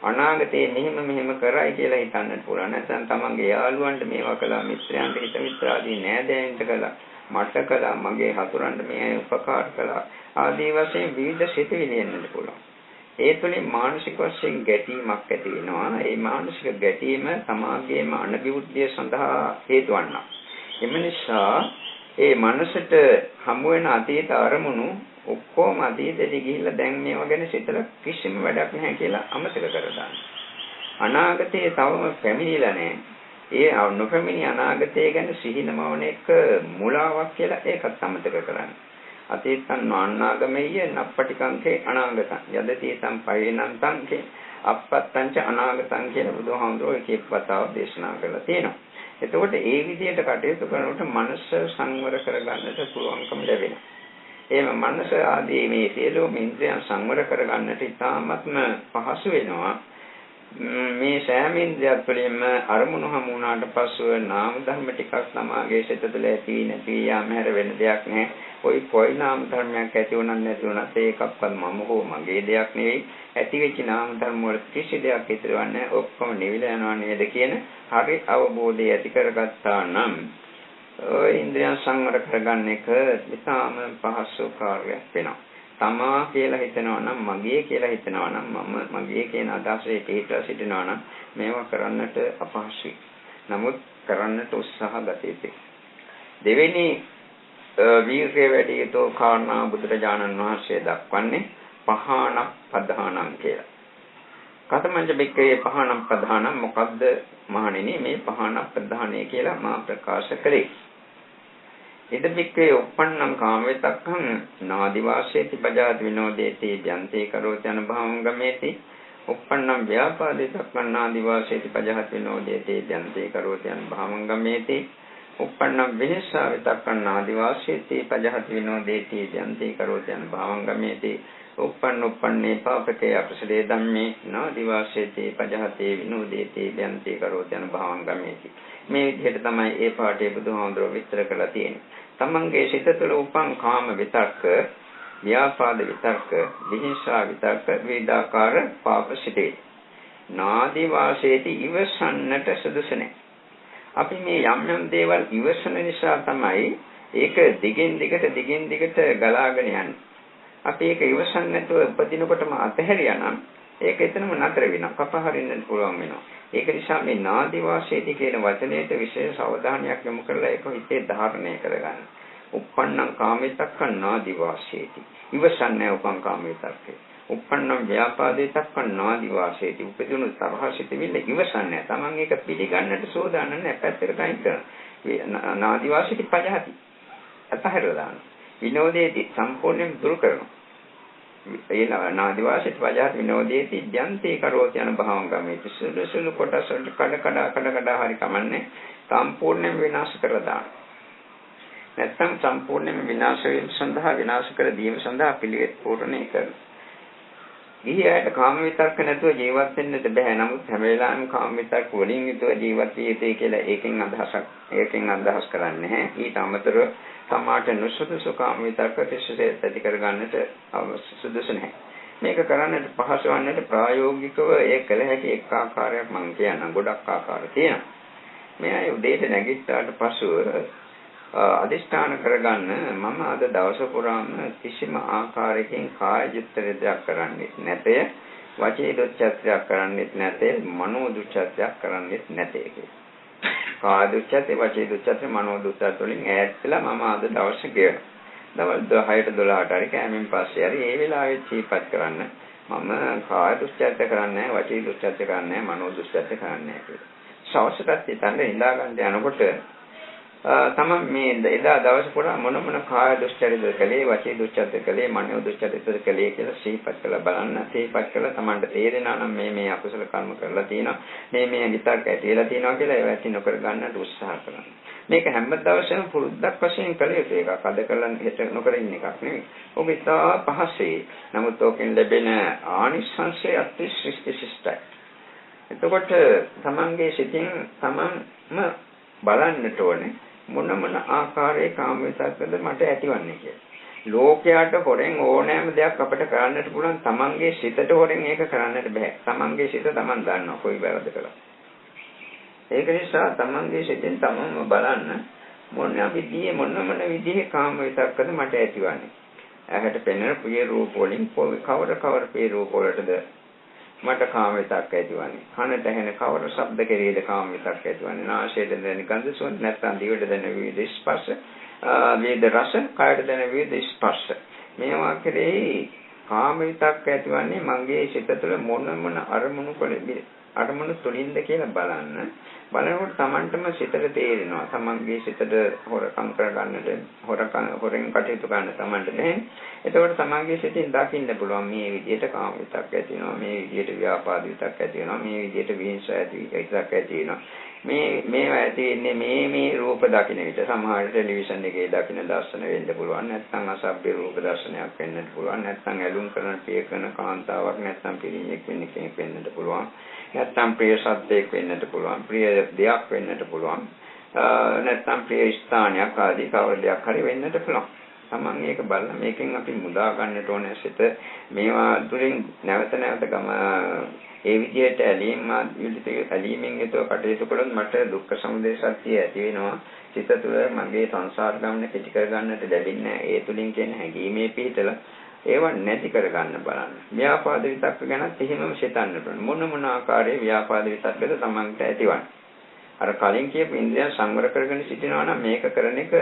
අනාගතයේ මෙහෙම කරයි කියලා හිතන්නට පුළුවන්. නැත්නම් තමන්ගේ යාළුවන්ට මේවා කළා, මිත්‍රයන්ට හිත මිත්‍රාදී නෑදෑයන්ට කළා, මට කළා, මගේ හතුරන්ට මේ උපකාර කළා ආදී වශයෙන් විවිධ සිතුවිලි එන්නට පුළුවන්. ඒ තුළින් මානසික වශයෙන් ගැටීමක් ඇති වෙනවා. ඒ මානසික ගැටීම තමාගේම අනභිවෘද්ධිය සඳහා හේතු වන්නා. එම නිසා ඒ මනසට හමු වෙන අතීත අරමුණු ඔක්කොම අතීතෙට ගිහිල්ලා දැන් මේවා ගැන සිතලා කිසිම වැඩක් නැහැ කියලා අමතක කර දාන්න. අනාගතයේ තවම පැමිණිලා නැහැ. ඒ නොපැමිණි අනාගතය ගැන සිහිනමවන එක මුලාවක් කියලා ඒකත් අමතක කරන්න. අතීතං නානාගමෙය්‍ය නප්පටිකංකේ අනාගතං යදතීතං පරිණන්තං අපත්තංච අනාගතං කියලා බුදුහාමුදුරුවෝ එක වතාවක් දේශනා කරලා තියෙනවා. එතකොට ඒ විදිහට කටයුතු කරනකොට මනස සංවර කරගන්නට පුළුවන්කම ලැබෙනවා. එහෙම මනස ආදී මේ සියලුම ඉන්ද්‍රියන් සංවර කරගන්නට ඉතාමත්ම පහසු වෙනවා. මේ සෑම ඉන්ද්‍රියක් තුළින්ම අරමුණු හමු වුණාට පස්සෙ නාම ධර්ම ටිකක් සමාගයේ සිත තුළ ඇති නැති යාම හැර වෙන දෙයක් නැහැ. කොයි නාම ධර්මයක් ඇති වුණත් නැති වුණත් ඒකක්වත් මම හෝ මගේ දෙයක් නෙවෙයි. ඇති වෙච්ච නාම ධර්ම වල කිසි දෙයක් ඉතිරවන්නේ ඔක්කොම නිවිලා යනවා නේද කියන හරි අවබෝධය ඇති කරගත්තා නම් ඔය ඉන්ද්‍රියන් සංවර කරගන්න එක ඉතාම පහසු කාර්යයක් වෙනවා. තමා කියලා හිතනවා නම් මගේ කියලා හිතනවා නම් මම මගේ කියන අදහසේ පිටලා සිටිනවා නම් මේවා කරන්නට අපහසුයි. නමුත් කරන්නට උත්සාහ ගත යුතුයි. දෙවෙනි වීර්ය වැඩි යුතු කාරණා බුදුරජාණන් වහන්සේ දක්වන්නේ පහානක් ප්‍රධානම් කියලා. කතමංච බික්කේ පහානම් ප්‍රධානම් මොකද්ද මහණෙනි මේ පහානක් ප්‍රධානය කියලා මා ප්‍රකාශ කළේ. ඉද බික්කේ උප්පන්නම් කාමවිතක්ඛං නාදිවාසේති පජාති විනෝදේති යන්තේ කරෝති අනුභවං ගමේති උප්පන්නම් ව්‍යාපාදිතක්ඛං නාදිවාසේති පජාති විනෝදේති යන්තේ කරෝති අනුභවං ගමේති උප්පන්නම් විහෙස්සාවිතක්ඛං නාදිවාසේති පජාති විනෝදේති යන්තේ කරෝති අනුභවං ගමේති උප්පන්නේ පාපකේ අකුසලේ ධම්මේ නාදිවාසේති පජහතේ විනෝදේති යන්තේ කරෝති අනුභවං ගමේති. මේ විදිහට තමයි ඒ පාඩේ බුදුහාමුදුරුවෝ විස්තර කරලා තියෙන්නේ. තමන්ගේ සිත තුළ උපන් කාම විතක්ක, ව්‍යාපාද විතක්ක, විහිංසා විතක්ක, වේදාකාර පාප සිටේ. නාදිවාසේති ඉවසන්නට සුදුසු නැහැ. අපි මේ යම් දේවල් ඉවසන නිසා තමයි ඒක දිගින් දිගට ගලාගෙන යන්නේ. අපි ඒක ඉවසන්න නැතුව උපදිනකොටම අතහැරියා නම් ඒක එතනම නතර වෙනවා. කපහරින්නත් පුළුවන් වෙනවා. ඒක නිසා මේ නාදිවාසේති කියන වචනයට විශේෂ අවධානයක් යොමු කරලා ඒක හිතේ ධාරණය කරගන්න. උප්පන්නම් කාමිතක්ඛං නාදිවාසේති. ඉවසන්නේ උපන් කාමිතක්ඛේ. උප්පන්නම් ව්‍යාපාදේතක්ඛං නාදිවාසේති. උපදිනු තරහසිතවිල්ල ඉවසන්නේ. Taman ඒක පිළිගන්නට සෝදානම් නැහැ. පැත්තකට අයින් කරනවා. නාදිවාසේති පජහති. අතහැරලා දානවා. විනෝදේති සම්පූර්ණයෙන් දුරු කරනවා. ඒ නාදිවාසීත් වජාත් විනෝදේති යන්තේ කරෝති අනුභවං ගමේති සුළු කොටස් වලට කඩ හරි කමන්නේ සම්පූර්ණයෙන් විනාශ කරලා දානවා. නැත්නම් සම්පූර්ණයෙන් විනාශ වීම සඳහා විනාශ කර දීම සඳහා පිළිවෙත් පූර්ණේ කරනවා. ගිහියට කාම විතර්ක නැතුව ජීවත් වෙන්නට බෑ. නමුත් හැම වෙලාවෙම කාම විතර්ක වලින් යුතුව ජීවත් විය යුතුයි කියලා ඒකෙන් අදහස් කරන්නේ නැහැ. ඊට අමතරව සමාජ නුසුදුසු කාම විතර්ක කිසිසේත් ඇති කර ගන්නට සුදුසු නැහැ. මේක කරන්නට පහසු වන්නට ප්‍රායෝගිකව ඒ කළ හැකි එක් ආකාරයක් මම කියන්නම්. ගොඩක් ආකාර තියෙනවා. මේ අය උදේට නැගිට්ටාට පසුව අදිෂ්ඨාන කරගන්න මම අද දවස පුරාම කිසිම ආකාරයකින් කාය දුච්චරිතයක් කරන්නේ නැතේ, වචී දුච්චරිතයක් කරන්නේ නැතේ, මනෝ දුච්චරිතයක් කරන්නේ නැතේ කියලා. කාය දුච්චරිත, වචී දුච්චරිත, මනෝ දුච්චරිත වලින් ඈත්ලා මම අද දවසේ ගෙවනවා. දවල් 10ට 12ට හරි කෑමෙන් පස්සේ හරි ඒ වෙලාවෙත් සීපත් කරන්න මම කාය දුච්චරිත කරන්නේ නැහැ, වචී දුච්චරිත කරන්නේ නැහැ, මනෝ දුච්චරිත කරන්නේ නැහැ කියලා. සවසටත් ඉතින් ඉඳා ගන්න යනකොට තමන් මේ එදා දවස් පුරා මොන මොන කාය දුස්චරිත කළේ, වචී දුස්චරිත කළේ, මනෝ දුස්චරිත කළේ කියලා සිහිපත් කරලා බලන්න. සිහිපත් කරලා තමන්ට තේරෙනවා නම් මේ අකුසල කර්ම කරලා තියෙනවා, මේ විතක් ඇතිලා තියෙනවා කියලා ඒවා ඇති නොකර ගන්නට උත්සාහ කරන්න. මේක හැම දවසෙම පුරුද්දක් වශයෙන් කළ යුතු එකක්. අද කළා හෙට නොකර ඉන්න එකක් නෙවෙයි. ඔබ ඉතා පහසෙයි. නමුත් ඕකෙන් ලැබෙන ආනිසංසය අතිශිෂ්ටයි. එතකොට තමන්ගේ සිතින් තමන්ම බලන්නට ඕනේ මොන මොන ආකාරයේ කාම විතක්කද මට ඇතිවන්නේ කියලා. ලෝකයට හොරෙන් ඕනෑම දෙයක් අපිට කරන්නට පුළුවන්. තමන්ගේ සිතට හොරෙන් ඒක කරන්නට බෑ. තමන්ගේ සිත තමන් දන්නවා කොයි වැරද්ද කළා. ඒක නිසා තමන්ගේ සිතෙන් තමන්ම බලන්න මොන විදිහේ කාම විතක්කද මට ඇතිවන්නේ. ඇහැට පෙනෙන ප්‍රිය රූප වලින් කවර ප්‍රිය රූප වලටද මට කාම විතක්ක ඇතිවන්නේ. කනට ඇහෙන කවර ශබ්ද කෙරෙහිද කාම විතක්ක ඇතිවන්නේ. නාසයට දැනෙන ගන්ධ සුවඳ නැත්නම් දිවට දැනෙන විවිධ ස්පර්ශ, වේද රස, කයට දැනෙන විවිධ ස්පර්ශ. මේවා කෙරෙහි කාම විතක්ක ඇතිවන්නේ මගේ සිත තුළ මොන අරමුණු තුලින්ද කියලා බලන්න. බලනකොට Tamanටම සිතට තේරෙනවා. Tamanගේ සිතට හොරකම් කරගන්නට හොරෙන් කටයුතු කරන්න Tamanට බැහැ. එතකොට Tamanගේ සිතින් දකින්න පුළුවන් මේ විදිහට කාම විතක් ඇති වෙනවා, මේ විදිහට ව්‍යාපාද විතක් ඇති වෙනවා, මේ විදිහට විහිංසා විතක් ඇති වෙනවා. මේවා ඇති වෙන්නේ මේ රූප දකින්න විට සමහර ටෙලිවිෂන් එකේ දකින්න දර්ශන වෙන්න පුළුවන්. නැත්නම් අසභ්‍ය රූප දර්ශනයක් වෙන්නත් පුළුවන්. නැත්නම් ඇලුම් කරන ප්‍රිය කරන කාන්තාවක්, නැත්නම් පිරිමියෙක් වෙන්න කෙනෙක් වෙන්නත් පුළුවන්. නැත්නම් ප්‍රිය සද්දයක් වෙන්නත් පුළුවන්. ප්‍රිය දෙයක් වෙන්නත් පුළුවන්. නැත්නම් ප්‍රිය ස්ථානයක් ආදී කවර දෙයක් හරි වෙන්නත් පුළුවන්. Taman මේක බලලා මේකෙන් අපි මුදා ගන්නට ඕනේ සිත. මේවා තුලින් නැවත ඒ විදිහට ඇලීමෙන් යුතුව කටයුතු කළොත් මට දුක්ඛ සමුදය සත්‍ය ඇති වෙනවා. සිත තුළ මගේ සංසාර ගමන කෙටි කර ගන්නට ලැබෙන්නේ නැහැ. ඒ තුලින් කියන හැඟීමේ පිහිටලා ඒව නැති කර ගන්න බලන්න. ව්‍යාපාද විතක්ක ගැනත් එහෙමම සිතන්නට ඕන. මොන ආකාරයේ ව්‍යාපාද විතක්කද Tamanට ඇතිවන්නේ. අර කලින් කියපු ඉන්ද්‍රියන් සංවර කරගෙන සිටිනවා නම් මේක කරන එක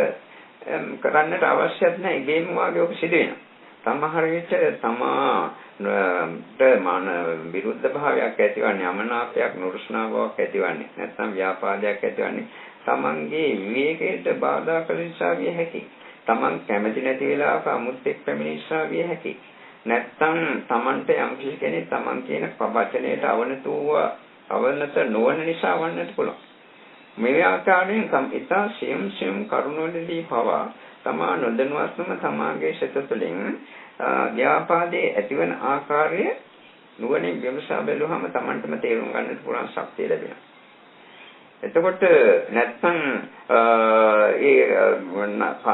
කරන්නට අවශ්‍යත් නැහැ. ඉබේම වාගේ ඔක සිදු වෙනවා. සමහර විට තමාට මන විරුද්ධ භාවයක් ඇතිවන්නේ, අමනාපයක්, නුරුස්නාවක් ඇතිවන්නේ, නැත්නම් ව්‍යාපාදයක් ඇතිවන්නේ තමන්ගේ විවේකයට බාධා කළ නිසා විය හැකියි. තමන් කැමති නැති වෙලාවක අමුත්‍යක් පැමිණ නිසා විය හැකියි. නැත්නම් තමන්ට යම් කිසි කෙනෙක් තමන් කියන වචනයට අවනත නොවන නිසා වන්නත් පුළුවන්. මේ ආකාරයෙන් ඉතා සියුම් කරුණවලදී පවා තමා නොදැනුවත්වම තමාගේ සිත තුළින් ව්‍යාපාදයේ ඇතිවන ආකාරය නුවණින් විමසා බැලුවහම තමන්ටම තේරුම් ගන්නට පුළුවන් ශක්තිය ලැබෙනවා. එතකොට නැත්නම්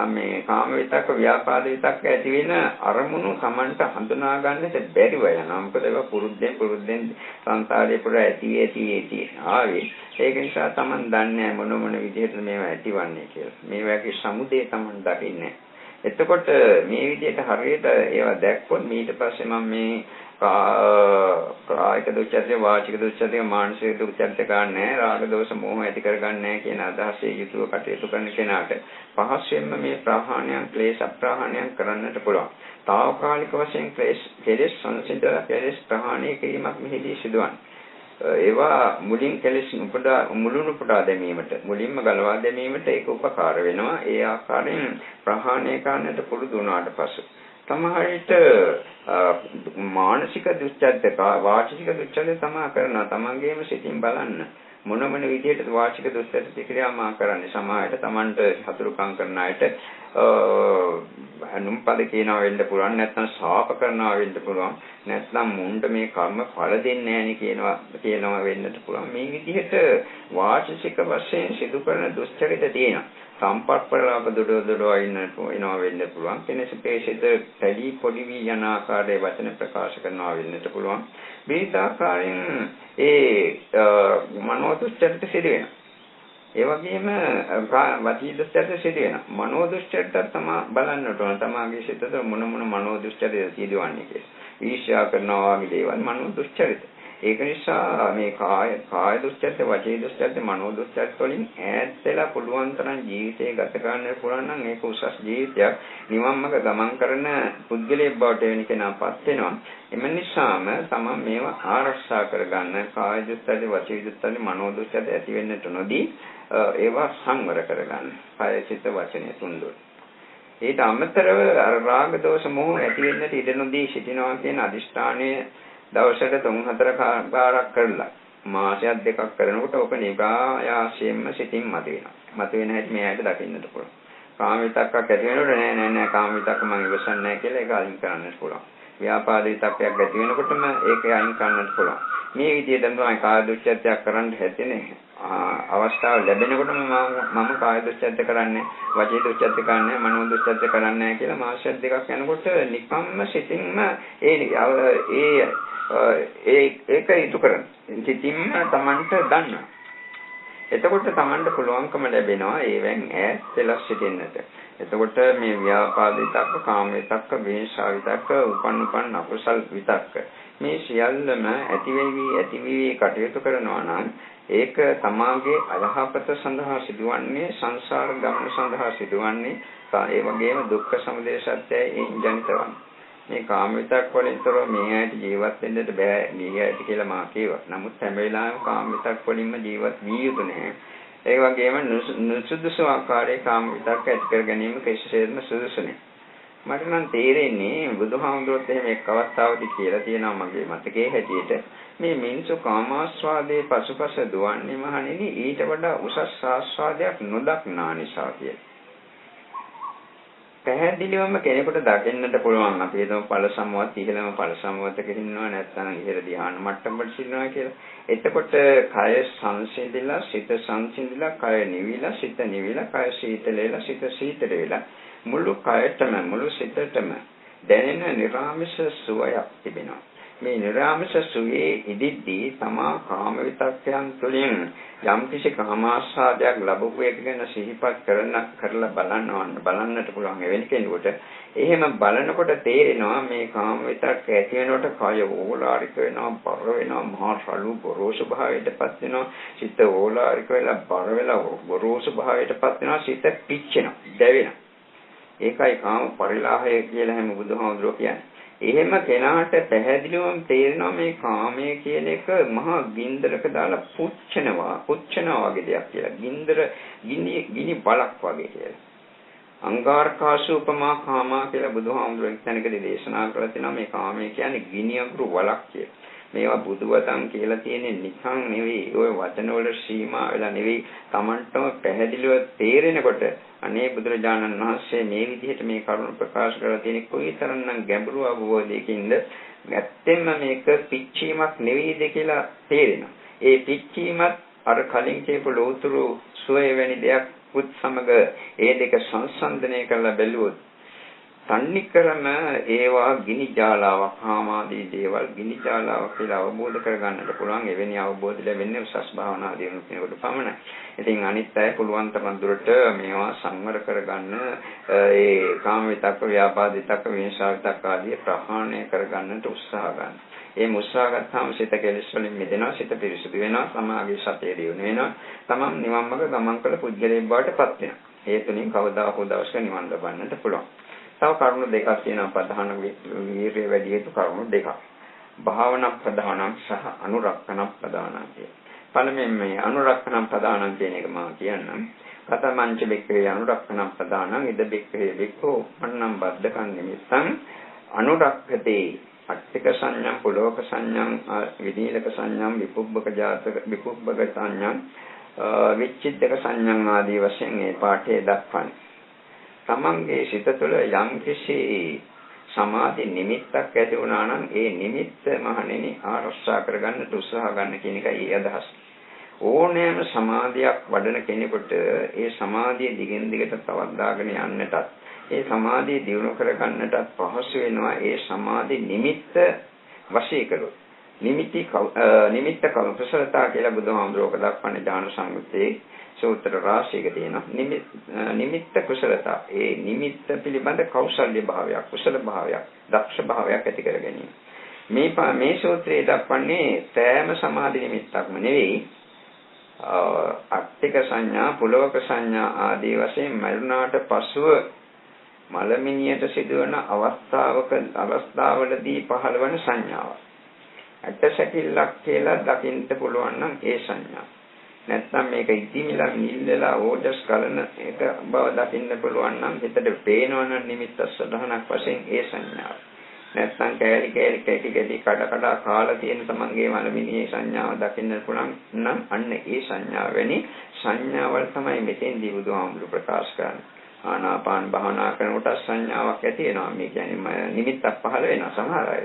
මේ කාම විතක්ක ව්‍යාපාද විතක්ක ඇති වෙන අරමුණු තමන්ට හඳුනා ගන්නට බැරිව යනවා. මොකද ඒක පුරුද්දෙන් සංසාරේ පුරා ඇති ආවේ. ඒක නිසා තමන් දන්නේ මොන විදිහට මේවා ඇතිවන්නේ කියලා. මේවාගේ සමුදේ තමන් දකින්නේ. එතකොට මේ විදිහට හරියට ඒවා දැක්කොත් ඊට පස්සේ මම මේ කායික දුස්චරිත, වාචික දුස්චරිත, මානසික දුස්චරිත ගන්නෑ, රාග දෝෂ මොහ ඇති කරගන්නේ කියන අදහසේ යුතුව කටයුතු කරන කෙනාට පහසෙන්ම මේ ප්‍රහාණයන්, ක්ලේශ ප්‍රහාණයන් කරන්නට පුළුවන්. తాවකාලික වශයෙන් කෙලෙස් සංසිඳලා කෙලෙස් ප්‍රහාණය කිරීමක් මෙහිදී සිදුවන්නේ. ඒවා මුලින් කෙලෙස් මුලින්ම උපුටා දැමීමට, මුලින්ම ගලවා දැමීමට ඒක උපකාර වෙනවා. ඒ ආකාරයෙන් ප්‍රහාණය කරන්නට පුරුදු වුණාට පස්සේ සමහර විට මානසික දුස්චරිත, වාචික දුස්චරිත තමා කරනවා. තමන්ගේම සිතින් බලන්න මොන විදිහටද වාචික දුස්චරිත ක්‍රියාමා කරන්නේ. සමහර විට තමන්ට හතුරුකම් කරන අයට අනුම්පද කියනවා වෙන්න පුළුවන්, නැත්නම් ශාප කරනවා වෙන්න පුළුවන්, නැත්නම් මුන්ට මේ කර්ම ඵල දෙන්නේ නැහැ කියනවා වෙන්නත් පුළුවන්. මේ විදිහට වාචික වශයෙන් සිදු කරන දුස්චරිත තියෙනවා. සම්පක්පරලාප දොඩ ඉනවා වෙන්න පුළුවන්. කෙනෙකුට පැලී පොඩි වී යන ආකාරයේ වචන ප්‍රකාශ කරනවා වෙන්නත් පුළුවන්. මේ ආකාරයෙන් මනෝ දුස්චරිත සිදු වෙනවා. ඒ වගේම වචී දුස්චරිත සිදු වෙනවා. මනෝ දුස්චරිත තමයි බලන්නට ඕන. තමාගේ සිතට මොන මනෝ දුස්චරිත සිදුවන්නේ කියලා. ඊර්ෂ්‍යා කරනවා වගේ දේවල් මනෝ දුස්චරිත. ඒක නිසා මේ කාය දුස්චරිත, වචී දුස්චරිත, මනෝ දුස්චරිත වලින් ඈත් වෙලා පුළුවන් තරම් ජීවිතය ගත කරන්න පුළුවන් නම් ඒක උසස් ජීවිතයක්. නිවන් මඟ ගමන් කරන පුද්ගලයෙක් බවට වෙන කෙනාපත් වෙනවා. එම නිසාම තමන් මේවා ආරක්ෂා කරගන්න කාය දුස්චරිත, වචී දුස්චරිත, මනෝ දුස්චරිත ඇති වෙන්නට නොදී ඒවා සංවර කරගන්න. කාය, චිත්ත, වචනය තුන්දොත්. ඊට අමතරව රාග දෝෂ මොහ ඇති වෙන්නට ඉඩ නොදී සිටිනවා කියන අදිෂ්ඨානය දවසට 3-4 පාරක් කරලා මාසයක් දෙකක් කරනකොට ඔක නිරායාසයෙන්ම සිතින් මතුවෙනවා. මතුවෙන හැටි මේ ඇයිද දකින්නට පුළුවන්. කාම විතක්කක් ඇති වෙනකොට නෑ කාම විතක්ක මම ඉවසන්නේ නැහැ කියලා ඒක අයින් කරන්නත් පුළුවන්. ව්‍යාපාද විතක්කයක් ඇති වෙනකොටම ඒක අයින් කරන්නත් පුළුවන්. මේ විදිහටම තමයි කාය දුස්චරිතයක් කරන්න හැදෙන්නේ. අවස්ථාව ලැබෙනකොටම මම කාය දුස්චරිත කරන්නේ, වචී දුස්චරිත කරන්නේ, මනෝ දුස්චරිත කරන්නේ කියලා මාසයක් දෙකක් යනකොට නිකම්ම සිතින්ම ඒක ඉටු කරන. සිතින්ම Tamanට ගන්නවා. එතකොට Tamanට පුළුවන්කම ලැබෙනවා ඒවෙන් ඈත් වෙලා සිටින්නට. එතකොට මේ ව්‍යාපාද විතක්ක, කාම විතක්ක, විහිංසා විතක්ක, උපන් අකුසල් විතක්ක මේ සියල්ලම ඇති වෙවි කටයුතු කරනවා නම් ඒක තමාගේ අයහපත සඳහා සිදුවන්නේ, සංසාර ගමන සඳහා සිදුවන්නේ, ඒ වගේම දුක්ඛ සමුදය සත්‍යයෙන් ජනිතවන්නේ. මේ කාම විතක් වලින්තරෝ මේ ඇයිට ජීවත් වෙන්නට බෑ ගියයිට කියලා මා කියවා. නමුත් හැම වෙලාවෙම කාම විතක් වලින්ම ජීවත් විය යුතු නැහැ. ඒ වගේම නුසුදුසු ආකාරයේ කාම විතක් ඇති කර ගැනීම කිසිසේත්ම සුදුසු නැහැ. මට නම් තේරෙන්නේ බුදුහාමුදුරුවෝ එහෙම එක් අවස්ථාවකදී කියලා තියෙනවා මගේ මතකයේ හැටියට මේ මිනිසු කාමාස්වාදයේ පසුපස දුවන්නේ මහණෙනි ඊට වඩා උසස් ආස්වාදයක් නොදක්නා නිසා කියලා. පැහැදිලිවම කෙනෙකුට දකින්නට පුළුවන් අපි හිතමු ඵල සම්මත ඉහළම ඵල සම්මතක ඉන්නවා නැත්නම් ඉහළ ධ්‍යාන මට්ටමකට ඉන්නවා කියලා. එතකොට කය සංසිඳිලා, සිත සංසිඳිලා, කය නිවිලා, සිත නිවිලා, කය සීතලෙලා, සිත සීතල වෙලා මුළු කයටම මුළු සිතටම දැනෙන නිරාමිෂ සුවයක් තිබෙනවා. මේ නිරාමිෂ සුවේ ඉදිද්දී තමා කාම විතක්යන් තුළින් යම්කිසි කාමාස්වාදයක් ලැබුව එක ගැන සිහිපත් කරලා බලන්නට පුළුවන් වෙන කෙනෙකුට. එහෙම බලනකොට තේරෙනවා මේ කාම විතක් ඇති වෙනකොට කය ඕලාරික වෙනවා, බර වෙනවා, මහා රළු ගොරෝසු භාවයටපත් වෙනවා. සිත ඕලාරික වෙලා බර වෙලා ගොරෝසු භාවයටපත් වෙනවා. සිත පිච්චෙනවා, දැවෙනවා. ඒකයි කාම පරිලාහය කියලා හැම බුදුහාමුදුරුවෝ කියන්නේ. එහෙම කෙනාට පැහැදිලිවම තේරෙනවා මේ කාමය කියන එක මහා ගින්දරක දාලා පුච්චනවා වගේ දෙයක් කියලා. ගිනි බලක් වගේ කියලා. අංගාරකාශ උපමා කාමා කියලා බුදුහාමුදුරුවෝ එක්තැනකදී දේශනා කරලා තිනවා මේ කාමය කියන්නේ ගිනි අඟුරු වලක් කියලා. මේවා බුදුවතන් කියලා තියෙන්නේ නිකන් නෙවෙයි. ওই වචන වල සීමා වෙලා නෙවෙයි. Tamanටම පැහැදිලිව තේරෙනකොට අනේ බුදුරජාණන් වහන්සේ මේ විදිහට මේ කරුණ ප්‍රකාශ කරලා තියෙන කොයිතරම්නම් ගැඹුරු අවබෝධයකින්ද ඇත්තෙන්ම මේක පිච්චීමක් නෙවෙයිද කියලා තේරෙනවා. ඒ පිච්චීමත් අර කලින් කියපු ලෝතුරු සුවය වැනි දෙයක් පුත් සමග ඒ දෙක සංසන්දනය කරලා බැලුවොත් තන්නිකරම ඒවා ගිනි ජාලාවක්, කාමාදී දේවල් ගිනි ජාලාවක් කියලා අවබෝධ කරගන්නට පුළුවන්. එවැනි අවබෝධ ලැබෙන්නේ උසස් භාවනා දිනු කෙනෙකුට පමණයි. ඉතින් අනිත් අය පුළුවන් තරම් දුරට මේවා සංවර කරගන්න, ඒ කාම විතක්ක, ව්‍යාපාද විතක්ක, විහිංසා විතක්ක ආදී ප්‍රහාණය කරගන්නට උත්සාහ ගන්න. ඒ උත්සාහ ගත්තාම සිත කෙලෙස් වලින් මිදෙනවා, සිත පිරිසුදු වෙනවා, සමාගයේ සතිය දියුණු වෙනවා. තමන් නිවන් මඟ ගමන් කළ පුද්ගලයෙක් බවට පත් වෙනවා. ඒ තුලින් කවදා හෝ දවසක නිවන් ලබන්නට පුළුවන්. තව කරුණු දෙකක් තියෙනවා ප්‍රධාන වීර්ය වැඩි යුතු කරුණු දෙකක්. භාවනා ප්‍රධානම් සහ අනුරක්ෂණ ප්‍රධානම් කියන. පළමුවෙන් මේ අනුරක්ෂණ ප්‍රධානම් කියන එක මම කියන්නම්. කතමංච බික්කේ අනුරක්ෂණ ප්‍රධානම් ඉද බික්කේ බික්කෝ මන්නම් බද්දකන් නිමිත්තං අනුරක්ඛතේ අට්ඨික සංඥම්, පුලෝක සංඥම්, විදීලක සංඥම්, විපුබ්බක ජාතක විපුබ්බක සංඥම්, විච්ඡිද්දක සංඥම් ආදී වශයෙන් මේ පාඨයේ දක්වන්නේ. තමන්ගේ සිත තුළ යම්කිසි සමාධි නිමිත්තක් ඇති වුණා නම් ඒ නිමිත්ත මහණෙනි ආරක්ෂා කරගන්න උත්සාහ ගන්න කියන එකයි ඒ අදහස. ඕනෑම සමාධියක් වඩන කෙනෙකුට ඒ සමාධිය දිගින් දිගට තවදාගෙන යන්නටත් ඒ සමාධිය දියුණු කරගන්නටත් පහසු වෙනවා ඒ සමාධි නිමිත්ත වශී කළොත්. නිමිත්ත කල්පසලතා කියලා බුදුහාමුදුරුවෝ දක්වන්නේ ඥාන සංයුත්තේ සූත්‍ර රාශියක තියෙනවා. නිමිත්ත කුසලතා. ඒ නිමිත්ත පිළිබඳ කෞශල්‍ය භාවයක්, කුසල භාවයක්, දක්ෂ භාවයක් ඇති කර ගැනීම. මේ සූත්‍රයේ දක්වන්නේ සෑම සමාධි නිමිත්තක්ම නෙවෙයි අට්ඨික සංඥා පුලවක සංඥා ආදී වශයෙන් මරුණාට පසුව මලමිනියට සිදුවන අවස්ථාවලදී පහළවන සංඥාව. ඇටසැකිල්ලක් කියලා දකින්න පුළුවන් නම් ඒ සංඥාව. නැත්නම් මේක ඉදිමිලා නිල්ලලා ඕජස් ගලන එක බව දකින්න පුළුවන් නම් හිතට පේනවන නිමිත්ත සදහනක් වශයෙන් ඒ සංඥාව. නැත්නම් කැලි කඩ කාලා තියෙන තමන්ගේ මනමිනියේ සංඥාව දකින්න පුළුවන් නම් අන්න ඒ සංඥාව වැනි සංඥාවල් තමයි මෙතෙන්දී බුදුහාමුදුරු ප්‍රකාශ කරන්නේ. ආනාපාන භාවනා කරනකොට සංඥාවක් ඇති වෙනවා. මේ කියන්නේ නිමිත්තක් පහළ වෙනවා සමහර අය.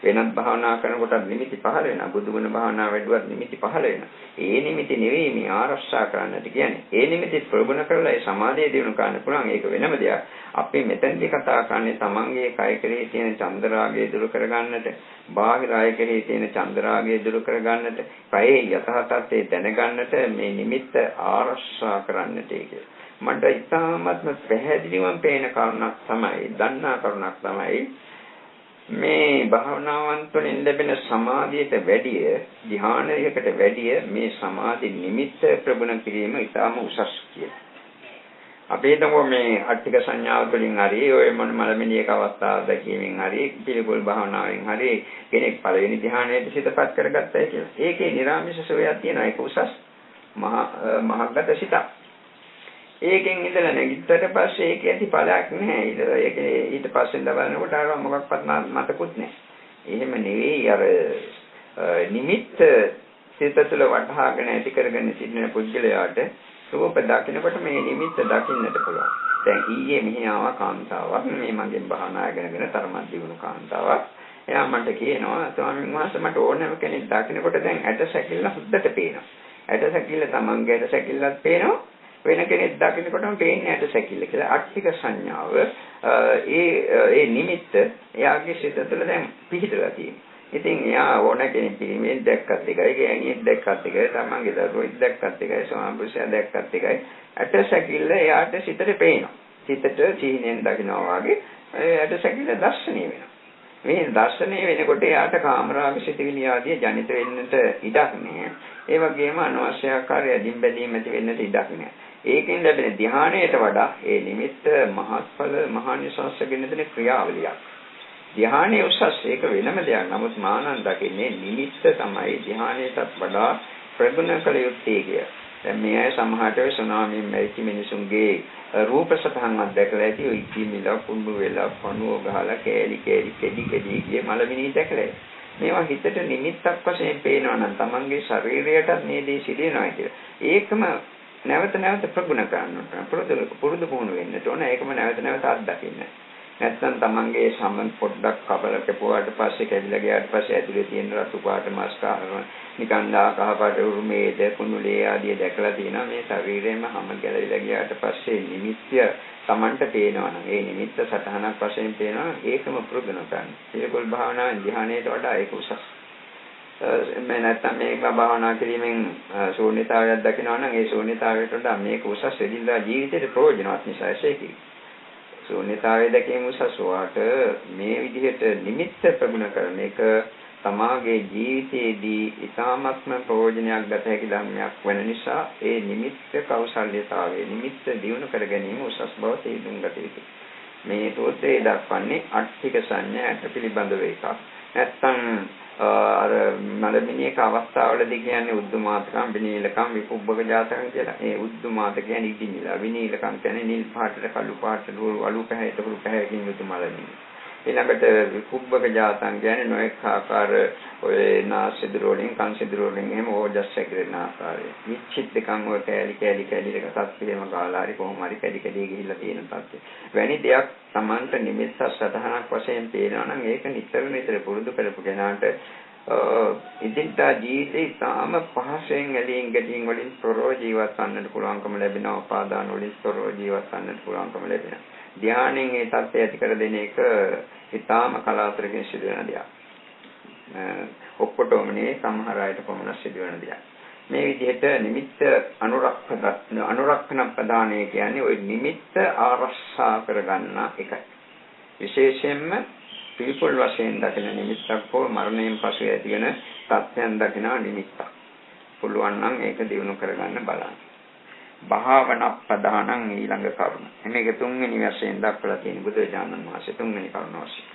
වෙනත් භාවනා කරනකොට නිමිති පහළ වෙනවා. බුදුගුණ භාවනා වැඩුවත් නිමිති පහළ වෙනවා. ඒ නිමිති නෙවෙයි මේ ආරක්ෂා කරන්නට කියන්නේ. ඒ නිමිති ප්‍රගුණ කරලා ඒ සමාධිය දිනු ගන්න පුළුවන්. ඒක වෙනම දෙයක්. අපි මෙතනදී කතා කරන්නේ තමන්ගේ කය කෙරෙහි තියෙන චන්දරාගය දුරු කරගන්නට, බාහිර අය කෙරෙහි තියෙන චන්දරාගය දුරු කරගන්නට, කයේ යථාර්ථය දැනගන්නට මේ නිමිත්ත ආරක්ෂා කරන්නට කියලා. මට ඉතාමත්ම පැහැදිලිවම පේන කරුණක් තමයි, දන්නා කරුණක් තමයි මේ භාවනාවන් තුළින් ලැබෙන සමාධියට වැඩිය, ධ්‍යානයකට වැඩිය මේ සමාධි නිමිත්ත ප්‍රගුණ කිරීම ඉතාම උසස් කියලා. අපි හිතමු මේ අට්ඨික සංඥාව තුළින් හරි ඔය මලමිනියක අවස්ථාව දැකීමෙන් හරි පිළිකුල් භාවනාවෙන් හරි කෙනෙක් පළවෙනි ධ්‍යානයට සිතපත් කරගත්තයි කියලා. ඒකේ නිරාමිෂ සෝයක් තියෙනවා. ඒක උසස් මහග්ගත සිතක්. ඒකෙන් ඉඳලා නැගිට්ටට පස්සේ ඒක ඇති ඵලයක් නැහැ. ඒක ඊට පස්සේ බලනකොට අර මොකක්වත් මතකුත් නැහැ. එහෙම නෙවෙයි අර නිමිත්ත සිත තුළ වටහාගෙන ඇති කරගෙන සිටින පුද්ගලයාට රූප දකින්නකොට මේ නිමිත්ත දකින්නට පුළුවන්. දැන් ඊයේ මෙහි ආවා කාන්තාවක් මේ මගෙන් භාවනා කරගෙන තරමක් දිනුන කාන්තාවක්. එයා මට කියනවා ස්වාමීන් වහන්සේ මට ඕනෑම කෙනෙක් දකින්නකොට දැන් ඇට සැකිල්ල හුද්දට පේනවා. ඇට සැකිල්ල තමන්ගේ ඇට සැකිල්ලත් පේනවා. වෙන කෙනෙක් දකින්නකොටම පේන්නේ ඇට සැකිල්ල කියලා. අට්ඨික සංඥාව ඒ නිමිත්ත එයාගේ සිත තුළ දැන් පිහිටලා තියෙනවා. ඉතින් එයා ඕන කෙනෙක් පිළිමේ දැක්කත් එකයි, ගෑණියෙක් දැක්කත් එකයි, තමන්ගේ දරුවෙක් දැක්කත් එකයි, ස්වාමිපුරුෂයා දැක්කත් එකයි. ඇට සැකිල්ල එයාට සිතට පේනවා. සිතට සීනෙන් දකින්නවා වගේ ඇට සැකිල්ල දැర్శණය වෙනවා. මේ දැర్శණය වෙනකොට එයාට කාමරාග සිතවිලි ආදී ජනිත වෙන්නට ඉඩක් නැහැ. ඒ වගේම අනවශ්‍ය ආකාරය ඇදින් බැදීම් ඇති වෙන්නට ඉඩක් නැහැ. ඒකෙන් ලැබෙන ධ්‍යානයට වඩා ඒ නිමිත්ත මහත්ඵල මහානිසංස ගෙන දෙන ක්‍රියාවලියක්. ධ්‍යානයේ උසස් ඒක වෙනම දෙයක්. නමුත් මානන් දකින්නේ නිමිත්ත තමයි ධ්‍යානයටත් වඩා ප්‍රගුණ කළ යුත්තේ කිය. දැන් මේ අය සමහරට වෙ සුනාමියෙන් මැරිච්ච මිනිසුන්ගේ රූප සතහන් දැකලා ඇති ඔය ඉතිමිලා කුඹු වෙලා පණුව ගහලා කෑලි කෙඩි ගිය මලමිනී දැකලා. මේවා හිතට නිමිත්තක් වශයෙන් පේනවා නම් තමන්ගේ ශරීරයටත් මේ දේ සිදෙනවා කියලා. ඒකම නැවත ප්‍රගුණ කරන්නට පුරුදු පුහුණු වෙන්නට ඕන. ඒකම නැවත අත්දකින්න. නැත්නම් තමන්ගේ සමන් පොඩ්ඩක් කබල කැපුවාට පස්සේ කැවිලා ගියාට පස්සේ ඇතුලේ තියෙන රතු පාට මාස් කාරණ නිකන් කහ පාට උරුමේ දකුණුලේ ආදී දැකලා තියෙනවා. මේ ශරීරයේම හැම ගැලවිලා ගියාට පස්සේ නිමිත්‍ය තමන්ට පේනවා නම් ඒ නිමිත්ත සතහනක් වශයෙන් පේනවා. ඒකම ප්‍රගුණ කරන්න. පිළිකුල් භාවනාවෙන් ධ්‍යානයට වඩා ඒක උසස්. මේ නැත්නම් මේක භාවනා කිරීමෙන් ශූන්‍යතාවයක් දකිනවා නම් ඒ ශූන්‍යතාවයට වඩා මේක උසස් වෙදින්දා ජීවිතේට ප්‍රයෝජනවත් නිසා ඒකයි. ශූන්‍යතාවයේ දැකීම උසස් වාට මේ විදිහට නිමිත්ත ප්‍රගුණ කරන එක තමාගේ ජීවිතයේදී ඉතාමත්ම ප්‍රයෝජනයක් ගත හැකි ධර්මයක් වෙන නිසා ඒ නිමිත්ත කෞශල්‍යතාවයේ නිමිත්ත දියුණු කර ගැනීම උසස් බව තේරුම් ගත යුතුයි. මේ සූත්‍රයේ දක්වන්නේ අට්ඨික සංඥාට පිළිබඳව එකක්. නැත්නම් අර මලමිනියක අවස්ථාවලදී කියන්නේ උද්දුමාතකම් විනීලකම් විකුබ්බක ජාතකම් කියලා. ඒ උද්දුමාත කියන්නේ ඉදිමිලා, විනීලකම් කියන්නේ නිල් පාටට කළු පාටට අලු පැහැයට හුරු පැහැයකින් යුතු මලමිනිය. ඊළඟට විකුබ්බක ජාතකම් කියන්නේ නොඑක ආකාර ඔය නාස් සිදුරු වලින් කන් සිදුරු වලින් එහෙම ඕජස් හැකිරෙන ආකාරය. විචිත්තකම් ඔය කැලි එක තත්ත්වෙම ගාලා හරි කොහොම හරි කැඩි ගිහිල්ලා තියෙන තත්ත්වය. වැනි දෙයක් Tamanta නිමිත්ත සතහනක් වශයෙන් පේනවා නම් ඒක නිතර පුරුදු කරපු කෙනාට ඉදින්දා ජීවිතේ තාම පහසෙන් ඇලීම් ගැටීම් වලින් තොරව ජීවත් වන්නට පුළුවන්කම ලැබෙනවා. උපාදාන වලින් තොරව ජීවත් වන්නට පුළුවන්කම ලැබෙනවා. ධානයෙන් ඒ தත්ත්වය ඇති කර දෙන එක ඊටාම කලාතුරකින් සිදුවෙන දෙයක්. ඔක්කොටම නේ සමහර අයට කොමන සිදුවෙන දෙයක්. මේ විදිහට නිමිත්ත අනුරක්ෂණ ප්‍රදානය කියන්නේ ওই නිමිත්ත ආරක්ෂා කරගන්න එකයි. විශේෂයෙන්ම පිළිපොල් වශයෙන් දකින නිමිත්තක් හෝ මරණයෙන් පසු ඇතිවන තත්ත්වයන් දකින නිමිත්තක්. පුළුවන් නම් ඒක දිනු කරගන්න බලන්න. භාවනා ප්‍රධානං ඊළඟ කරුණ. මේක තුන්වෙනි වශයෙන් දක්වලා තියෙන බුදුරජාණන් වහන්සේ තුන්වෙනි කරුණ වශයෙන්.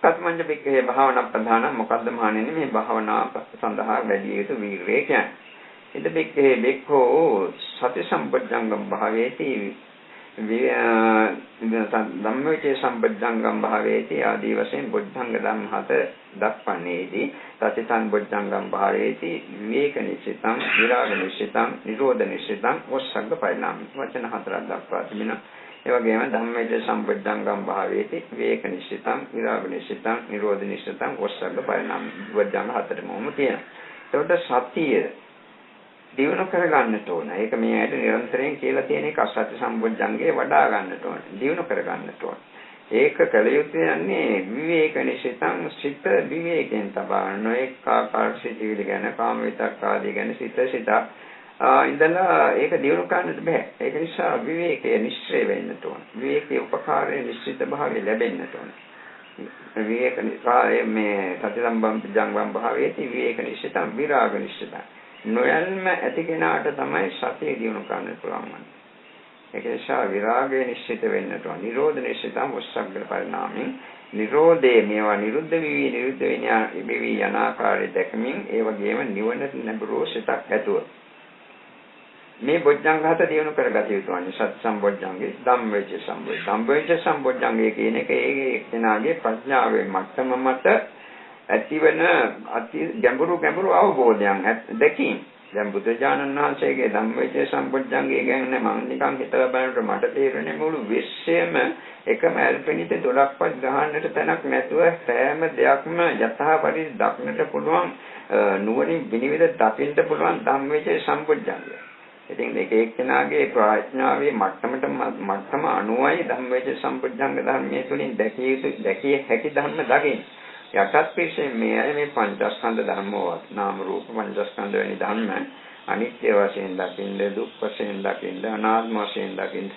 කත්මංජ පිටේ භාවනා ප්‍රධාන මොකද්ද මහණෙනි මේ භාවනා සඳහා වැඩි යුතු වීර්යය කියන්නේ. ඉද පිටේ බික්ඛෝ සති සම්පජ්ජංගම් භාවේති ධම්මවිචේ සම්පජ්ජංගම් භාවේති ආදී වශයෙන් බුද්ධංග ධම්ම හත දක්වන්නේදී සතිතං බුද්ධංගම් භාවේති විවේක නිසිතං විරාග නිසිතං නිරෝධ නිසිතං වස්සග්ග පරිණාම වචන හතරක් දක්වා තිබෙනවා. ඒ වගේම ධම්මවිචේ සම්පජ්ජංගම් භාවේති විවේක නිසිතං විරාග නිසිතං නිරෝධ නිසිතං වස්සග්ග පරිණාම වචන හතරම තියෙනවා. ඒකට සතිය දිනු කර ගන්නට ඕන. ඒක මේ ඇයිද නිරන්තරයෙන් කියලා තියෙන එක සති සම්බොජ්ජංගේ වඩා ගන්නට ඕන. දිනු කර ගන්නට ඕන. ඒක කල යුත්තේ යන්නේ විවේක නිසිතං සිත විවේකයෙන් තබා නොඑක ආකාර සිතිවිලි ගැන කාම විතක් ආදී ගැන සිතා ඉඳලා ඒක දිනු කරන්නට බෑ. ඒක නිසා විවේකයේ නිශ්චය වෙන්නට ඕන. විවේකයේ උපකාරයේ නිශ්චිත භාවය ලැබෙන්නට ඕන. විවේක නිකායේ මේ සති සම්බොජ්ජංගම් භාවයේදී විවේක නිසිතං විරාග නිසිතං නොයල්ම ඇති කෙනාට තමයි සතිය දිනු කරන්න පුළුවන්. ඒක නිසා විරාගය නිශ්චිත වෙන්නට ඕන. නිරෝධ නිශ්චිතම් වස්සග්ග පරිණාමයෙන් නිරෝධේ මේවා නිරුද්ධ වෙවි යන ආකාරය දැකමින් ඒ වගේම නිවන නැඹුරු සිතක් ඇතුව මේ බොජ්ජංග හත දිනු කරගත යුතුයි. සත් සම්බොජ්ජංගේ ධම්මවිච සම්බොජ්ජංගේ. ධම්මවිච සම්බොජ්ජංගේ කියන එක ඒ කෙනාගේ ප්‍රඥාවේ මට්ටම මත ඇතිවන අති ගැඹුරු අවබෝධයන් දැකීම. දැන් බුදුජානන් වහන්සේගේ ධම්මවිචේ සම්පොඥංගේ ගැන මම නිකන් හිතලා බලනකොට මට තේරෙන්නේ මුළු විශ්වයම එකම ඇල්පෙනිත 12ක්වත් ගහන්නට තැනක් නැතුව සෑම දෙයක්ම යථාපරිදි දක්නට පුළුවන් නුවණින් විනිවිද දකින්න පුළුවන් ධම්මවිචේ සම්පොඥංගය. ඉතින් මේක එක්කෙනාගේ ප්‍රඥාවේ මට්ටම අනුවයි ධම්මවිචේ සම්පොඥංග ධර්මයේ තුලින් දැකිය හැකි ධර්ම දකින්න. යටත් පිළිසෙන් මේ පංචස්කන්ධ ධර්මවත් නාම රූප පංචස්කන්ධ වැනි ධර්ම අනිත්‍ය වශයෙන් දකින්න, දුක් වශයෙන් දකින්න, අනාත්ම වශයෙන් දකින්න,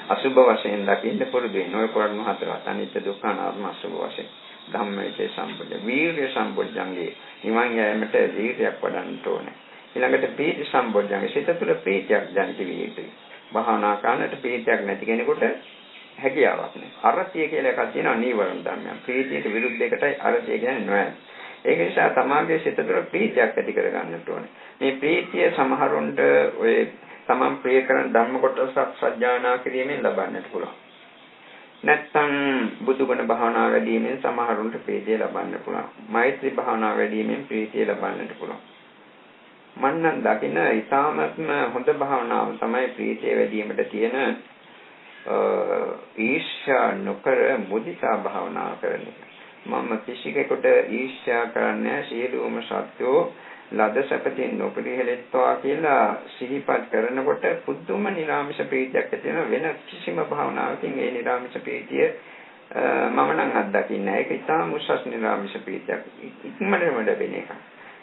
අසුභ වශයෙන් දකින්න පුරුදු වෙන ඔය කරුණු හතරක් අනිත්‍ය දුක්ඛ අනාත්ම අසුභ වශයෙන් ධම්මයේ සම්පූර්ණ වීර්ය සම්පූර්ණංගේ නිවන් යෑමට වීර්යයක් වඩන්න ඕනේ. ඊළඟට ප්‍රීති සම්පූර්ණංගේ සිත තුළ ප්‍රීතියක් දැනිට විය යුතුයි. භාවනා කරනකොට ප්‍රීතියක් නැති කෙනෙකුට හැකියාවක් නෑ. අරතිය කියලා එකක් තියෙනවා නීවරණ ධර්මයන්. ප්‍රීතියට විරුද්ධ එකටයි අරතිය කියන්නේ නෑ. ඒක නිසා තමාගේ සිත තුළ ප්‍රීතියක් ඇති කරගන්නට ඕනේ. මේ ප්‍රීතිය සමහරුන්ට ඔය තමන් ප්‍රිය කරන ධර්ම කොටසක් සත්‍යඥානා කිරීමෙන් ලබන්නට පුළුවන්. නැත්නම් බුදුගුණ භාවනා වැඩිවීමෙන් සමහරුන්ට ප්‍රීතිය ලබන්න පුළුවන්. මෛත්‍රී භාවනා වැඩිවීමෙන් ප්‍රීතිය ලබන්නට පුළුවන්. මන්නම් දකින්න ඊටාත්ම හොඳ භාවනාව තමයි ප්‍රීතිය වැඩිවීමට තියෙන ඊර්ෂ්‍යා නොකර මුදිතා භාවනා කරන එක. මම කිසිකෙකුට ඊර්ෂ්‍යා කරන්නේ සියලුම සත්‍යෝ ලද සැපතින් නොපරිහෙලෙත්වා කියලා සිහිපත් කරනකොට පුදුම නිරාමිෂ ප්‍රීතියක් ඇති වෙන වෙන කිසිම භාවනාවකින් ඒ නිරාමිෂ ප්‍රීතිය මම නම් අත්දකින්නේ. ඒක ඉතාම උසස් නිරාමිෂ ප්‍රීතියක්. ඉක්මනටම ලැබෙන එකක්.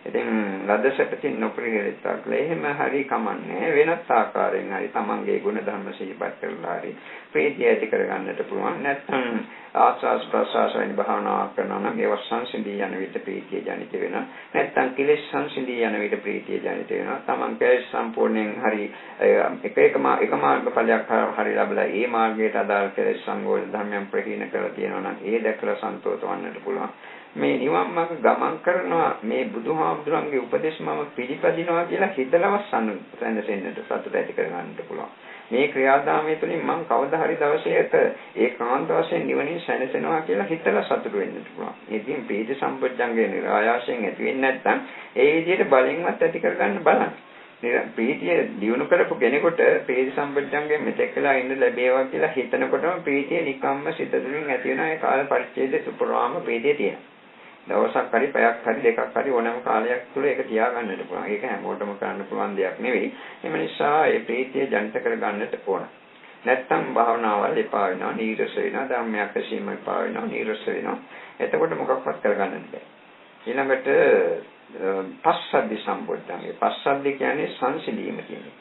ඉතින් ලද සැපතින් නොපරිහෙලෙත්වා කියලා එහෙම හරි කමන්නේ වෙනත් ආකාරයෙන් හරි තමන්ගේ ගුණ ධර්ම සිහිපත් කරලා හරි ප්‍රීතිය ඇති කරගන්නට පුළුවන්. නැත්නම් ආස්වාස් ප්‍රසවාස වෙන භාවනා කරනවා නම් ඒව සංසිඳී යන විට ප්‍රීතිය ජනිත වෙනවා. නැත්නම් කිලෙස් සංසිඳී යන විට ප්‍රීතිය ජනිත වෙනවා. තමන් කෙලෙස් සම්පූර්ණයෙන් හරි එක මාර්ගඵලයක් හරි ලැබලා ඒ මාර්ගයට අදාළ කෙලෙස් සංගෝල ධර්මයන් ප්‍රහීන කරලා තියෙනවා නම් ඒ දැකලා සන්තෝෂ වන්නට පුළුවන්. මේ නිවන් මාර්ග ගමන් කරනවා මේ බුදුහාමුදුරන්ගේ උපදේශ මම පිළිපදිනවා කියලා හිතලවත් සැනසෙන්නට සතුට ඇති කරගන්නට පුළුවන්. මේ ක්‍රියාදාමය තුළින් මම කවදා හරි දවසක ඒකාන්ත වශයෙන් නිවනින් සැනසෙනවා කියලා හිතලා සතුට වෙන්නට පුළුවන්. ඉතින් ප්‍රීති සම්පජ්ජංගේ නිරායාසයෙන් ඇති වෙන්නේ නැත්නම් ඒ විදිහට බලෙන්වත් ඇති කරගන්න බලන්න. ප්‍රීතිය දියුණු කරපු කෙනෙකුට ප්‍රීති සම්පජ්ජංගේ මෙතෙක් වෙලා ඉන්න ලැබේවා කියලා හිතනකොටම ප්‍රීතිය නිකම්ම සිත තුළින් ඇති වෙන ඒ කාල පරිච්ඡේදයේ සුපුරාම ප්‍රීතිය තියෙනවා. දවසක් හරි පැයක් හරි දෙකක් හරි ඕනෑම කාලයක් තුළ ඒක තියාගන්නට පුළුවන්. ඒක හැමෝටම කරන්න පුළුවන් දෙයක් නෙවෙයි. එම නිසා ඒ ප්‍රීතිය ජනිත කරගන්නට ඕන. නැත්තම් භාවනාවල් එපා වෙනවා, නීරස වෙනවා, ධර්මයක් ඇසීම එපා වෙනවා, නීරස වෙනවා. එතකොට මොකක්වත් කරගන්නත් බෑ. ඊළඟට පස්සද්ධි සම්පූර්ණංගේ. පස්සද්ධි කියන්නේ සංසිඳීම කියන්නේ.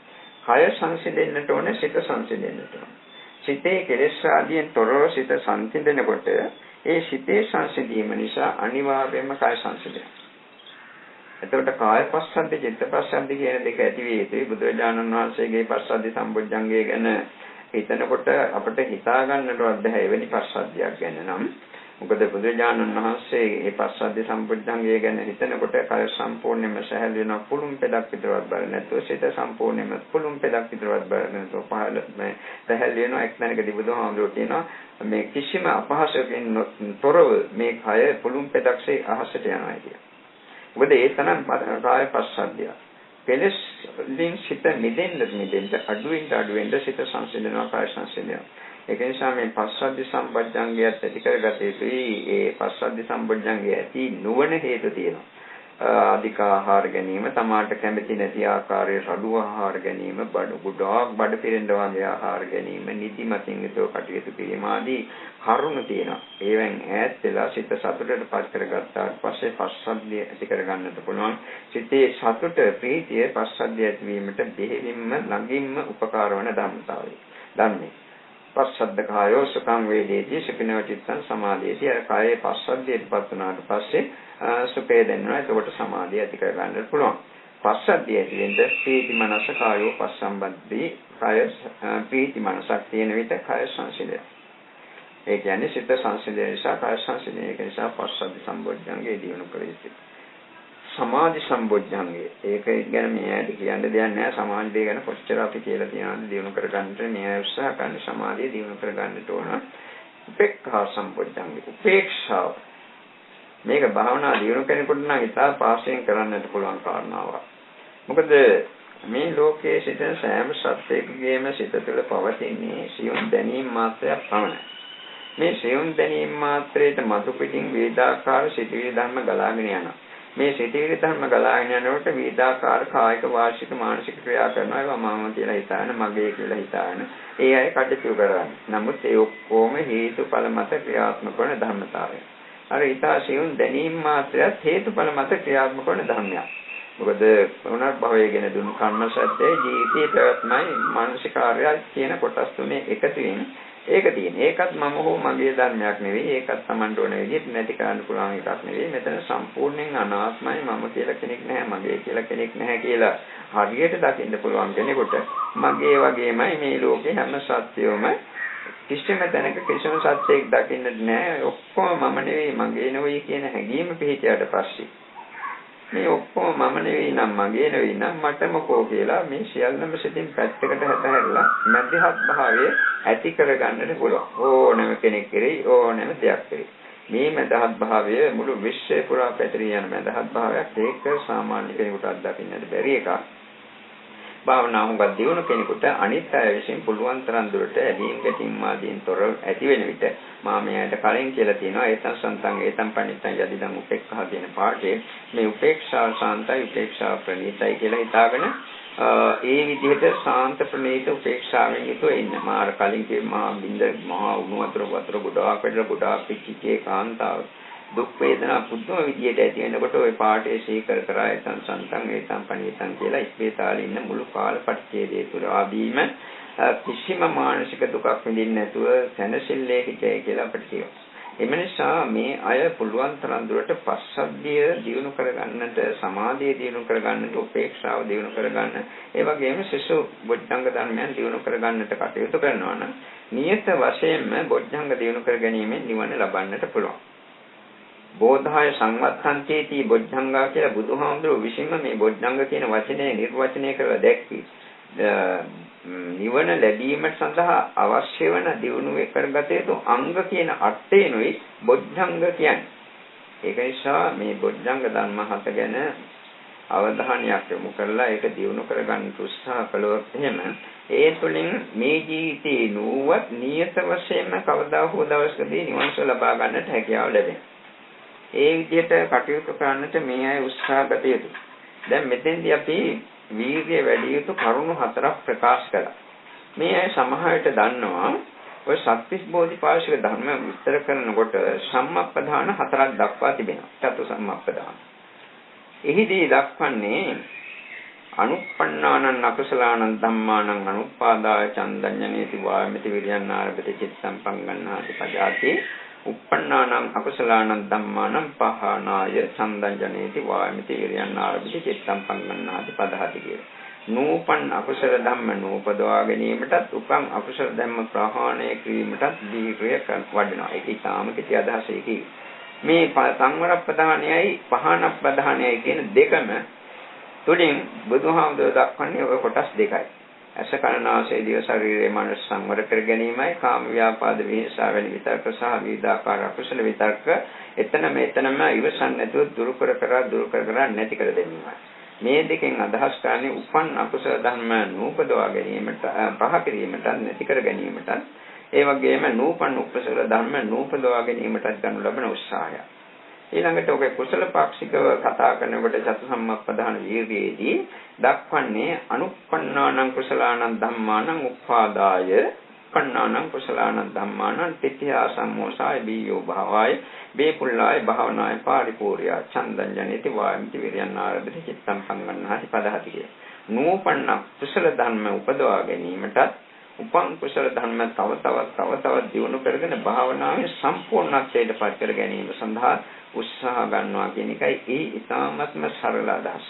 කය සංසිඳෙන්නට ඕනේ, සිත සංසිඳෙන්නට ඕනේ. සිතේ කෙලෙස් ආදියෙන් තොරව සිත සංසිඳෙනකොට ඒ සිතේ සංසිඳීම නිසා අනිවාර්යයෙන්ම කාය සංසිඳෙනවා. එතකොට කාය පස්සද්ධි චිත්ත පස්සද්ධි කියන දෙක ඇති විය යුතුයි. බුදුරජාණන් වහන්සේගේ පස්සද්ධි සම්බොජ්ජංගය ගැන හිතනකොට අපිට හිතා ගන්නටවත් බැහැ එවැනි පස්සද්ධියක් ගැන නම්. මොකද බුදුරජාණන් වහන්සේ මේ පස්සද්ධි සම්බොජ්ජංගය ගැන හිතනකොට කාය සම්පූර්ණයෙන්ම සැහැල් වෙනවා. පුළුම් පෙදක් විතරවත් බල නැතුව සිත සම්පූර්ණයෙන්ම පුළුම් පෙදක් විතරවත් බල නැතුව පහළ මේ සැහැල් වෙනවා. එක් තැනකදී බුදුහාමුදුරුවෝ කියනවා මේ කිසිම අපහසුකකින් තොරව මේ කය පුළුම් පෙදක්සේ අහසට යනවා කියලා. මොකද ඒ තරම් කාය පස්සද්ධිය. කෙලස් වලින් සිත මිදෙන්න අඩුවෙන් සිත සංසිඳනවා කාය සංසිඳනවා. ඒක නිසා මේ පස්සද්ධි සම්පජ්ජංගයත් ඇති කරගත යුතුයි. ඒ පස්සද්ධි සම්පජ්ජංගය ඇති නොවන හේතු තියෙනවා. අධික ආහාර ගැනීම, තමාට කැමති නැති ආකාරයේ රළු ආහාර ගැනීම, බඩ පිරෙන්න වගේ ආහාර ගැනීම, නිදිමතින් යුතුව කටයුතු කිරීම ආදී කරුණු තියෙනවා. ඒවෙන් ඈත් වෙලා සිත සතුටට පත් කරගත්තාට පස්සේ පස්සද්ධිය ඇති කරගන්නට පුළුවන්. සිතේ සතුට ප්‍රීතිය පස්සද්ධිය ඇතිවීමට දෙහිලින්ම ළඟින්ම උපකාර වන ධර්මතාවය. ධර්මයේ පස්සද්ධ කායෝ සුඛං වේදේති සුඛිනව චිත්තං සමාධියති. අර කායේ පස්සද්ධියටපත් වුණාට පස්සේ සුඛය දැනෙනවා. එතකොට සමාධිය ඇති කරගන්න පුළුවන්. පස්සද්ධිය ඇතිවෙන්න ප්‍රීති මනස කායෝ පස්සම්බද්ධි. කාය ප්‍රීති මනසක් තියෙන විට කාය සංසිඳය. ඒ කියන්නේ සිත සංසිඳය නිසා කාය සංසිඳය. ඒක නිසා පස්සද්ධි සම්බොජ්ජංගේ දිනු කළ යුතුයි. සමාධි සම්බොජ්ජංගේ ඒක ගැන මේ ඇයි කියන්න දෙයක් නැහැ. සමාධිය ගැන කොච්චර අපි කියලා තියනවාද දිනු කරගන්නට මේ උත්සාහ කරන සමාධිය දිනු කරගන්නට ඕන. උපේක්ඛා සම්බොජ්ජංගේ උපේක්ෂාව මේක භාවනා දියුණු කෙනෙකුට නම් ඉතා පාසයෙන් කරන්නට පුළුවන් කාරණාවක්. මොකද මේ ලෝකයේ සිටින සෑම සත්‍යයකගේම සිත තුළ පවතින්නේ සියුම් දැනීම් මාත්‍රයක් පමණයි. මේ සියුම් දැනීම් මාත්‍රයට මතු පිටින් වේදාකාර සිටිවිලි ධර්ම ගලාගෙන යනවා. මේ සිටිවිලි ධර්ම ගලාගෙන යනකොට වේදාකාර කායික වාචික මානසික ක්‍රියා කරනවා. ඒවා මම කියලා හිතාන, මගේ කියලා හිතාන ඒ අය කටයුතු කරන්නේ. නමුත් ඒ ඔක්කොම හේතුඵල මත ක්‍රියාත්මක වන ධර්මතාවය. අර ඊතාසියුන් දැනීම මාත්‍රයත් හේතුඵල මත ක්‍රියාත්මක වන ධර්මයක්. මොකද පුනර්භවය ගැන දුන් කර්ම සත්‍යයේ ජීවිතයේ පැවැත්මයි මානසික කාර්යය කියන කොටස් තුනේ එකතු වෙන. ඒක තියෙන. ඒකත් මම හෝ මගේ ධර්මයක් නෙවෙයි. ඒකත් Tamanට ඕන විදිහට නැති කරන්න පුළුවන් එකක් නෙවෙයි. මෙතන සම්පූර්ණයෙන් අනාත්මයි. මම කියලා කෙනෙක් නැහැ, මගේ කියලා කෙනෙක් නැහැ කියලා හරියට දකින්න පුළුවන් කෙනෙකුට මගේ වගේමයි මේ ලෝකේ හැම සත්‍යයම කිසිම තැනක කිසිම සත්‍යයක් දකින්නට නෑ. ඔක්කොම මම නෙවෙයි, මගේ නෙවෙයි කියන හැඟීම පිහිටියට පස්සේ මේ ඔක්කොම මම නෙවෙයි නම් මගේ නෙවෙයි නම් මට මොකෝ කියලා මේ සියල්ලම සිතින් පැත්තකට හැරලා මධ්‍යහත් භාවයේ ඇති කරගන්නට පුළුවන්. ඕනෑම කෙනෙක් කෙරෙහි ඕනෑම දෙයක් කෙරෙහි මේ මධ්‍යහත් භාවය මුළු විශ්වය පුරා පැතිරී යන මධ්‍යහත් භාවයක්. ඒක සාමාන්‍ය කෙනෙකුට අත්දකින්නට බැරි එකක්. භාවනාවක දියුණු කෙනෙකුට අනිත් අය විසින් පුළුවන් තරම් දුරට ඇදීම් ගැටීම් ආදීන් තොර ඇති වෙන විට මා මෙයට කලින් කියලා තියෙනවා ඒතං සන්තං ඒතං පණිත්තං යදිදං උපේක්ඛා කියන පාඩේ මේ උපේක්ෂාව සාන්තයි උපේක්ෂාව ප්‍රණීතයි කියලා හිතාගෙන ඒ විදිහට සාන්ත ප්‍රණීත උපේක්ෂාවෙන් යුතුව ඉන්න. මාර කලින් කිය මහා බින්ද මහා උණු වතුර ගොඩාක් වැඩිලා ගොඩාක් පිච්චිකේ කාන්තාව දුක් වේදනා පුදුම විදියට ඇති වෙනකොට ওই පාඩේ සීකර කරා ඒතං සන්තං ඒතං පණිතං කියලා ඉස්පිරිතාලේ ඉන්න මුළු කාල පරිච්ඡේදයේ පුරාදීම කිසිම මානසික දුකක් විඳින්න නැතුව සැනසෙල්ලේ හිතේ කියලා අපිට කියනවා. එම නිසා මේ අය පුළුවන් තරම් දුරට පස්සද්ධිය දියුණු කරගන්නට, සමාධිය දියුණු කරගන්නට, උපේක්ෂාව දියුණු කරගන්න, ඒ වගේම සිසු බොජ්ජංග ධර්මයන් දියුණු කරගන්නට කටයුතු කරනවා නම් නියත වශයෙන්ම බොජ්ජංග දියුණු කර ගැනීමෙන් නිවන ලබන්නට පුළුවන්. බෝධාය සංවත්තන්තේති බොජ්ජංගා කියලා බුදුහාමුදුරුවෝ විසින්ම මේ බොජ්ජංග කියන වචනේ නිර්වචනය කරලා දැක්කේ. නිවන ලැබීමට සඳහා අවශ්‍ය වන දියුණුව කරගත යුතු අංග කියන අර්ථයෙන්ුයි බොජ්ජංග කියන්නේ. ඒක නිසා මේ බොජ්ජංග ධර්ම හත ගැන අවධානයක් යොමු කරලා ඒක දියුණු කරගන්න උත්සාහ කළොත් එහෙම ඒ තුළින් මේ ජීවිතේ නුවත් නියත වශයෙන්ම කවදා හෝ දවසකදී නිවන ලබා ගන්නට හැකියාව ලැබෙනවා. ඒ විදිහට කටයුතු කරන්නට මේ අය උත්සාහ ගත යුතුයි. දැන් මෙතෙන්දී අපි වීර්ය වැඩි යුතු කරුණු හතරක් ප්‍රකාශ කළා. මේ අය සමහරට දන්නවා ඔය සත්‍විස් බෝධිපාශික ධර්ම විස්තර කරනකොට සම්මප්පදාන හතරක් දක්වා තිබෙනවා. චතු සම්මප්පදාන. එහිදී දක්වන්නේ අනුප්පන්නානං අකුසලානං ධම්මානං අනුපාදාය චන්දඤ්ඤනේති වායමති විරියන් ආරභති චිත්තං පංගන්නාති පජාති uppannānaṁ akusalaanaṁ dhammānaṁ pahānāya චන්දංජනේති වායමිති ඉරියන් ආරභිත චිත්තම් පංගන්නාති පදහති කියලා. නූපන් අකුසල ධම්ම නූපදවා ගැනීමටත් උපන් අකුසල ධම්ම ප්‍රහාණය කිරීමටත් දීර්ඝය වඩනවා. ඒක ඊටාම කිසි අදහසක් මේ සංවර ප්‍රධානයයි පහන ප්‍රධානයයි කියන දෙකම තුලින් බුදුහාමුදුරුවෝ දක්වන්නේ ඔය කොටස් දෙකයි. අස කනාසය දිව ශරීරයේ මනස සංවර කර ගැනීමයි කාම ව්‍යාපාද විහිංසා වැනි විතර්ක සහ විවිධාකාර අකුසල විතර්ක එතන මෙතනම ඉවසන් නැතුව දුරු කර නැති කර දෙන්නයි. මේ දෙකෙන් අදහස් කරන්නේ උපන් අකුසල ධර්ම නූපදවා ගැනීමට පහ කිරීමට නැති කර ගැනීමට ඒ වගේම නූපන් උපසල ධර්ම නූපදවා ගැනීමට ගන්න ලබන උත්සාහය. ඊළඟට ඔගේ කුසල පාක්ෂිකව කතා කරනකොට චතුසම්මප්පදාන වීර්යයේදී දක්වන්නේ අනුප්පන්නානං කුසලානං ධම්මානං උප්පාදාය පන්නානං කුසලානං ධම්මානං තිත්‍යා සම්මෝසාය බීයෝ භාවය බේපුල්ලාය භාවනාය පාරිපූර්ණා චන්දං ජනිත වායමිති විරියන් ආරබ්ධ චිත්තම් පංගන්නාති පදහති කිය. නූපන්න කුසල ධර්ම උපදවා ගැනීමට උපන් කුසල ධර්ම තව තවත් දියුණු කරගෙන භාවනාවේ සම්පූර්ණත්වයට පත් කර ගැනීම සඳහා උත්සාහ ගන්නවා කියන එකයි ඒ ඉතාමත්ම සරල අදහස.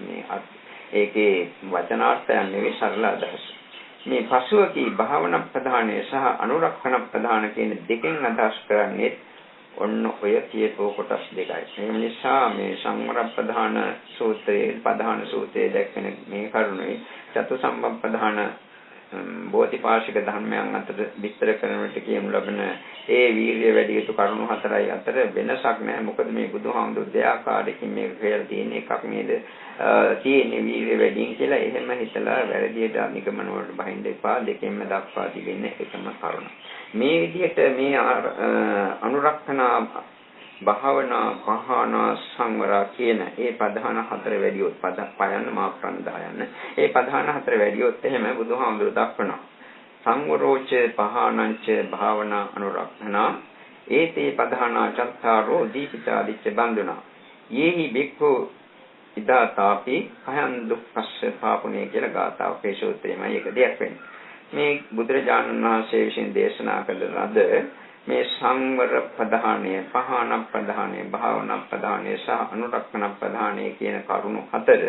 මේ ඒකේ වචනාර්ථයන් නෙවෙයි සරල අදහස. මේ පසුව කී භාවනා ප්‍රධානය සහ අනුරක්ෂණ ප්‍රධාන කියන දෙකෙන් අදහස් කරන්නේ ඔන්න ඔය කියපෝ කොටස් දෙකයි. මේ නිසා මේ සංවර ප්‍රධාන සූත්‍රයේ ප්‍රධාන සූත්‍රයේ දැක්වෙන මේ කරුණේ චතුසම්ප්‍රදාන බෝධිපාශික ධර්මයන් අතර විස්තර කරනකොට කියමු ලබන ඒ වීර්ය වැඩි යුතු කරුණු හතරයි අතර වෙනසක් නැහැ. මොකද මේ බුදුහාමුදුරු දෙආකාරයකින් මේක කියලා තියෙන එකක් නේද? තියෙන්නේ වීර්ය වැඩිින් කියලා එහෙම හිතලා වැරදියට නිගමන වලට බහින්න එපා. දෙකෙන්ම දක්වා තිබෙන්නේ එකම කරුණ. මේ විදිහට මේ අනුරක්ෂණ භාවනා පහනා සංවරා කියන ඒ ප්‍රධාන හතර වැඩියොත් පයන්න මාප්‍රන් දායන්න ඒ ප්‍රධාන හතර වැඩියොත් එහෙම බුදුහාමුදුරු දක්වනවා සංවරෝච පහනංච භාවනා අනුරක්ෂණා ඒතේ ප්‍රධානා චත්තාරෝ දීපිතාදිච්ච බන්දුනා යේහි බික්ඛු ඉදාතාපි අයං දුක්ඛස්ස පාපුනේ කියලා ගාථාව පේශෝත්‍රයමයි ඒක දෙයක් වෙන්නේ මේ බුදුරජාණන් වහන්සේ විසින් දේශනා කළ ලද මේ සංවර ප්‍රධානය, පහන ප්‍රධානය, භාවනා ප්‍රධානය සහ අනුරක්ෂණ ප්‍රධානය කියන කරුණු හතර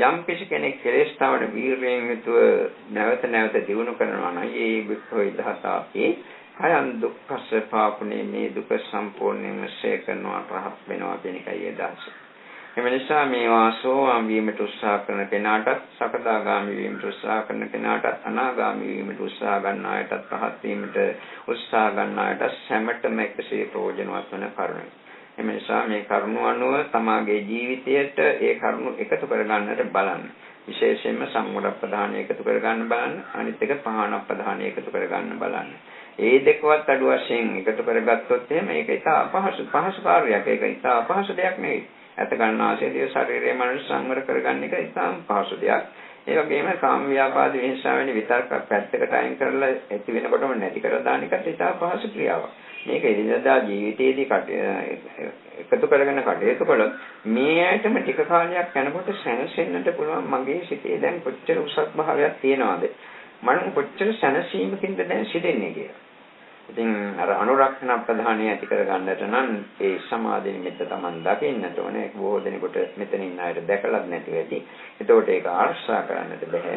යම් කෙනෙක් කෙලෙස්තාවන වීර්යයෙන් යුතුව නැවත දිනු කරනවා නම් ඒ විපෝයි දහතාපි අයං දුක්ඛස්ස පාපුනේ මේ දුක සම්පූර්ණයෙන්ම ශේඛ කරනවා රහත් වෙනවා කියන එකයි අදහස. එම නිසා මේ වාසෝවාම් වීමට උත්සාහ කරන කෙනාටත් සකදාගාමී වීමට උත්සාහ කරන කෙනාටත් අනාගාමී වීමට උත්සාහ ගන්න අයටත් පහත් වීමට උත්සාහ ගන්න අයටත් සැමටම එකසේ ප්‍රයෝජනවත් වන කරුණයි. එම නිසා මේ කරුණු අනුව තමාගේ ජීවිතයට ඒ කරුණු එකතු කරගන්නට බලන්න. විශේෂයෙන්ම සංවර ප්‍රධානය එකතු කරගන්න බලන්න. අනිත් එක පහන ප්‍රධානය එකතු කරගන්න බලන්න. ඒ දෙකවත් අඩු වශයෙන් එකතු කරගත්තොත් එහෙම මේක ඉතා පහසු කාර්යයක්. ඒක ඉතා පහසු දෙයක් නෙවෙයි. ඇත ගන්නාසේ දිය ශරීරයේ මනස සංවර කරගන්න එක ඉතාම පහසු දෙයක්. ඒ වගේම කාම ව්‍යාපාද විහිංසාව වැනි විතර්ක පැත්තකට අයින් කරලා ඇති වෙනකොටම නැති කර දාන එකත් ඉතාම පහසු ක්‍රියාවක්. මේක ඉරිදා ජීවිතයේදී එකතු කරගෙන කටයුතු කළොත් මේ ඇයිටම ටික කාලයක් යනකොට සැනසෙන්නට පුළුවන් මගේ සිතේ දැන් කොච්චර උසස් භාවයක් තියෙනවද? මම කොච්චර සැනසීමකින්ද දැන් සිටින්නේ කියලා. ඉතින් අර අනුරක්ෂණ ප්‍රධානය ඇති කර ගන්නට නම් ඒ සමාධි නිමිත්ත Taman දකින්නට ඕනේ. ඒක බොහෝ දෙනෙකුට මෙතන ඉන්න අයට දැකලත් නැති වෙති. ඒතකොට ඒක ආර්ශා කරන්නට බෑ.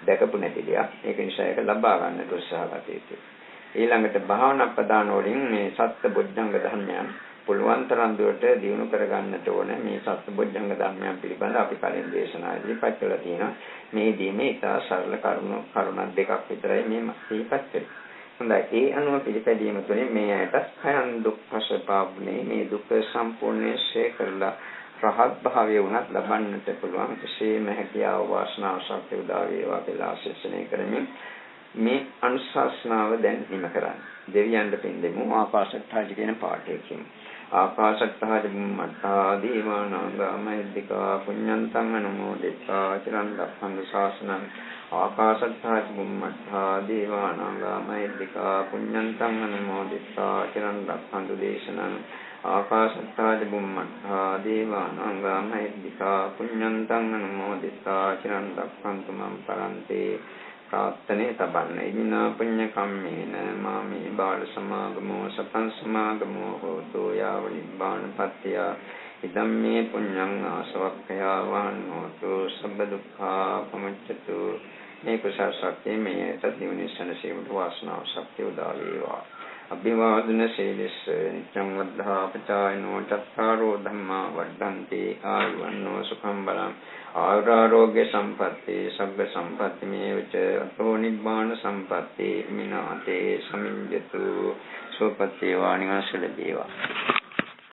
දැකපු නැති දෙයක්. ඒක නිසා ඒක ලබා ගන්නට උත්සාහ ගත යුතුයි. ඊළඟට භාවනා ප්‍රදාන වලින් මේ සත්‍ය බොද්ධංග ධර්මයන් පුළුවන් තරම් දුරට දියුණු කර ගන්නට ඕනේ. මේ සත්‍ය බොද්ධංග ධර්මයන් පිළිබඳ අපි කලින් දේශනාවේදී පච්චලා තියෙනවා. මේදී මේ ඉතා සරල කරුණක් දෙකක් විතරයි මේ සිහිපත් කළේ. හොඳයි. ඒ අනුව පිළිපැදීම තුළින් මේ ඇයට කයන් දුක්ඛස පාපුනේ මේ දුක සම්පූර්ණයෙන් ශේ කරලා රහත් භාවය උනත් ලබන්නට පුළුවන්. විශේෂම හැකියාව වාසනාව ශක්තිය උදා වේවා කියලා ආශිර්වාදනය කරමින් මේ අනුශාසනාව දැන් නිම කරන්න. දෙවියන්ට පින් දෙමු. ආකාශත්ථාජ කියන පාඨයකින්. ආකාශත්ථාජ බුම්මත්තා දීවානාගා මහිද්దికා පුඤ්ඤන්තං අනුමෝදිතා චිරන් රක්ඛන්තු ශාසනං ආකාශත්ථාජ බුම්මත්තා දීවානාගා මහිද්దికා පුඤ්ඤන්තං අනුමෝදිතා චිරන් රක්ඛන්තු දේශනං ආකාශත්ථාජ බුම්මත්තා දීවානාගා මහිද්దికා පුඤ්ඤන්තං අනුමෝදිතා චිරන් රක්ඛන්තු මම් පරන්තේ ප්‍රාර්ථනේ තබන්න. ඉදිනා පුඤ්ඤ කම්මේන මාමේ බාල සමාගමෝ සතං සමාගමෝ හෝතු යාව නිබ්බානපත්තිය. ඉදම්මේ පුඤ්ඤං ආසවක්ඛයා වහන්නෝතු සබ්බ දුක්ඛා පමුච්ඡතු. මේ කුසල ශක්තිය මේ තදිවිනිසන සේවට වාසනාව ශක්තිය උදා වේවා. අභිවාදන සීලස්ස නිච්ඡං වද්ධා පචායනෝ චත්තාරෝ ධම්මා වඩ්ඩන්ති ආයුවන්නෝ සුඛං බලං ආරෝග්‍ය සම්පatti සබ්බ සම්පatti මේවච අතෝ නිබ්බාන සම්පatti මිනාතේ සමිඤ්ඤතු සෝපත්තේ වාණිවාසල දේවා.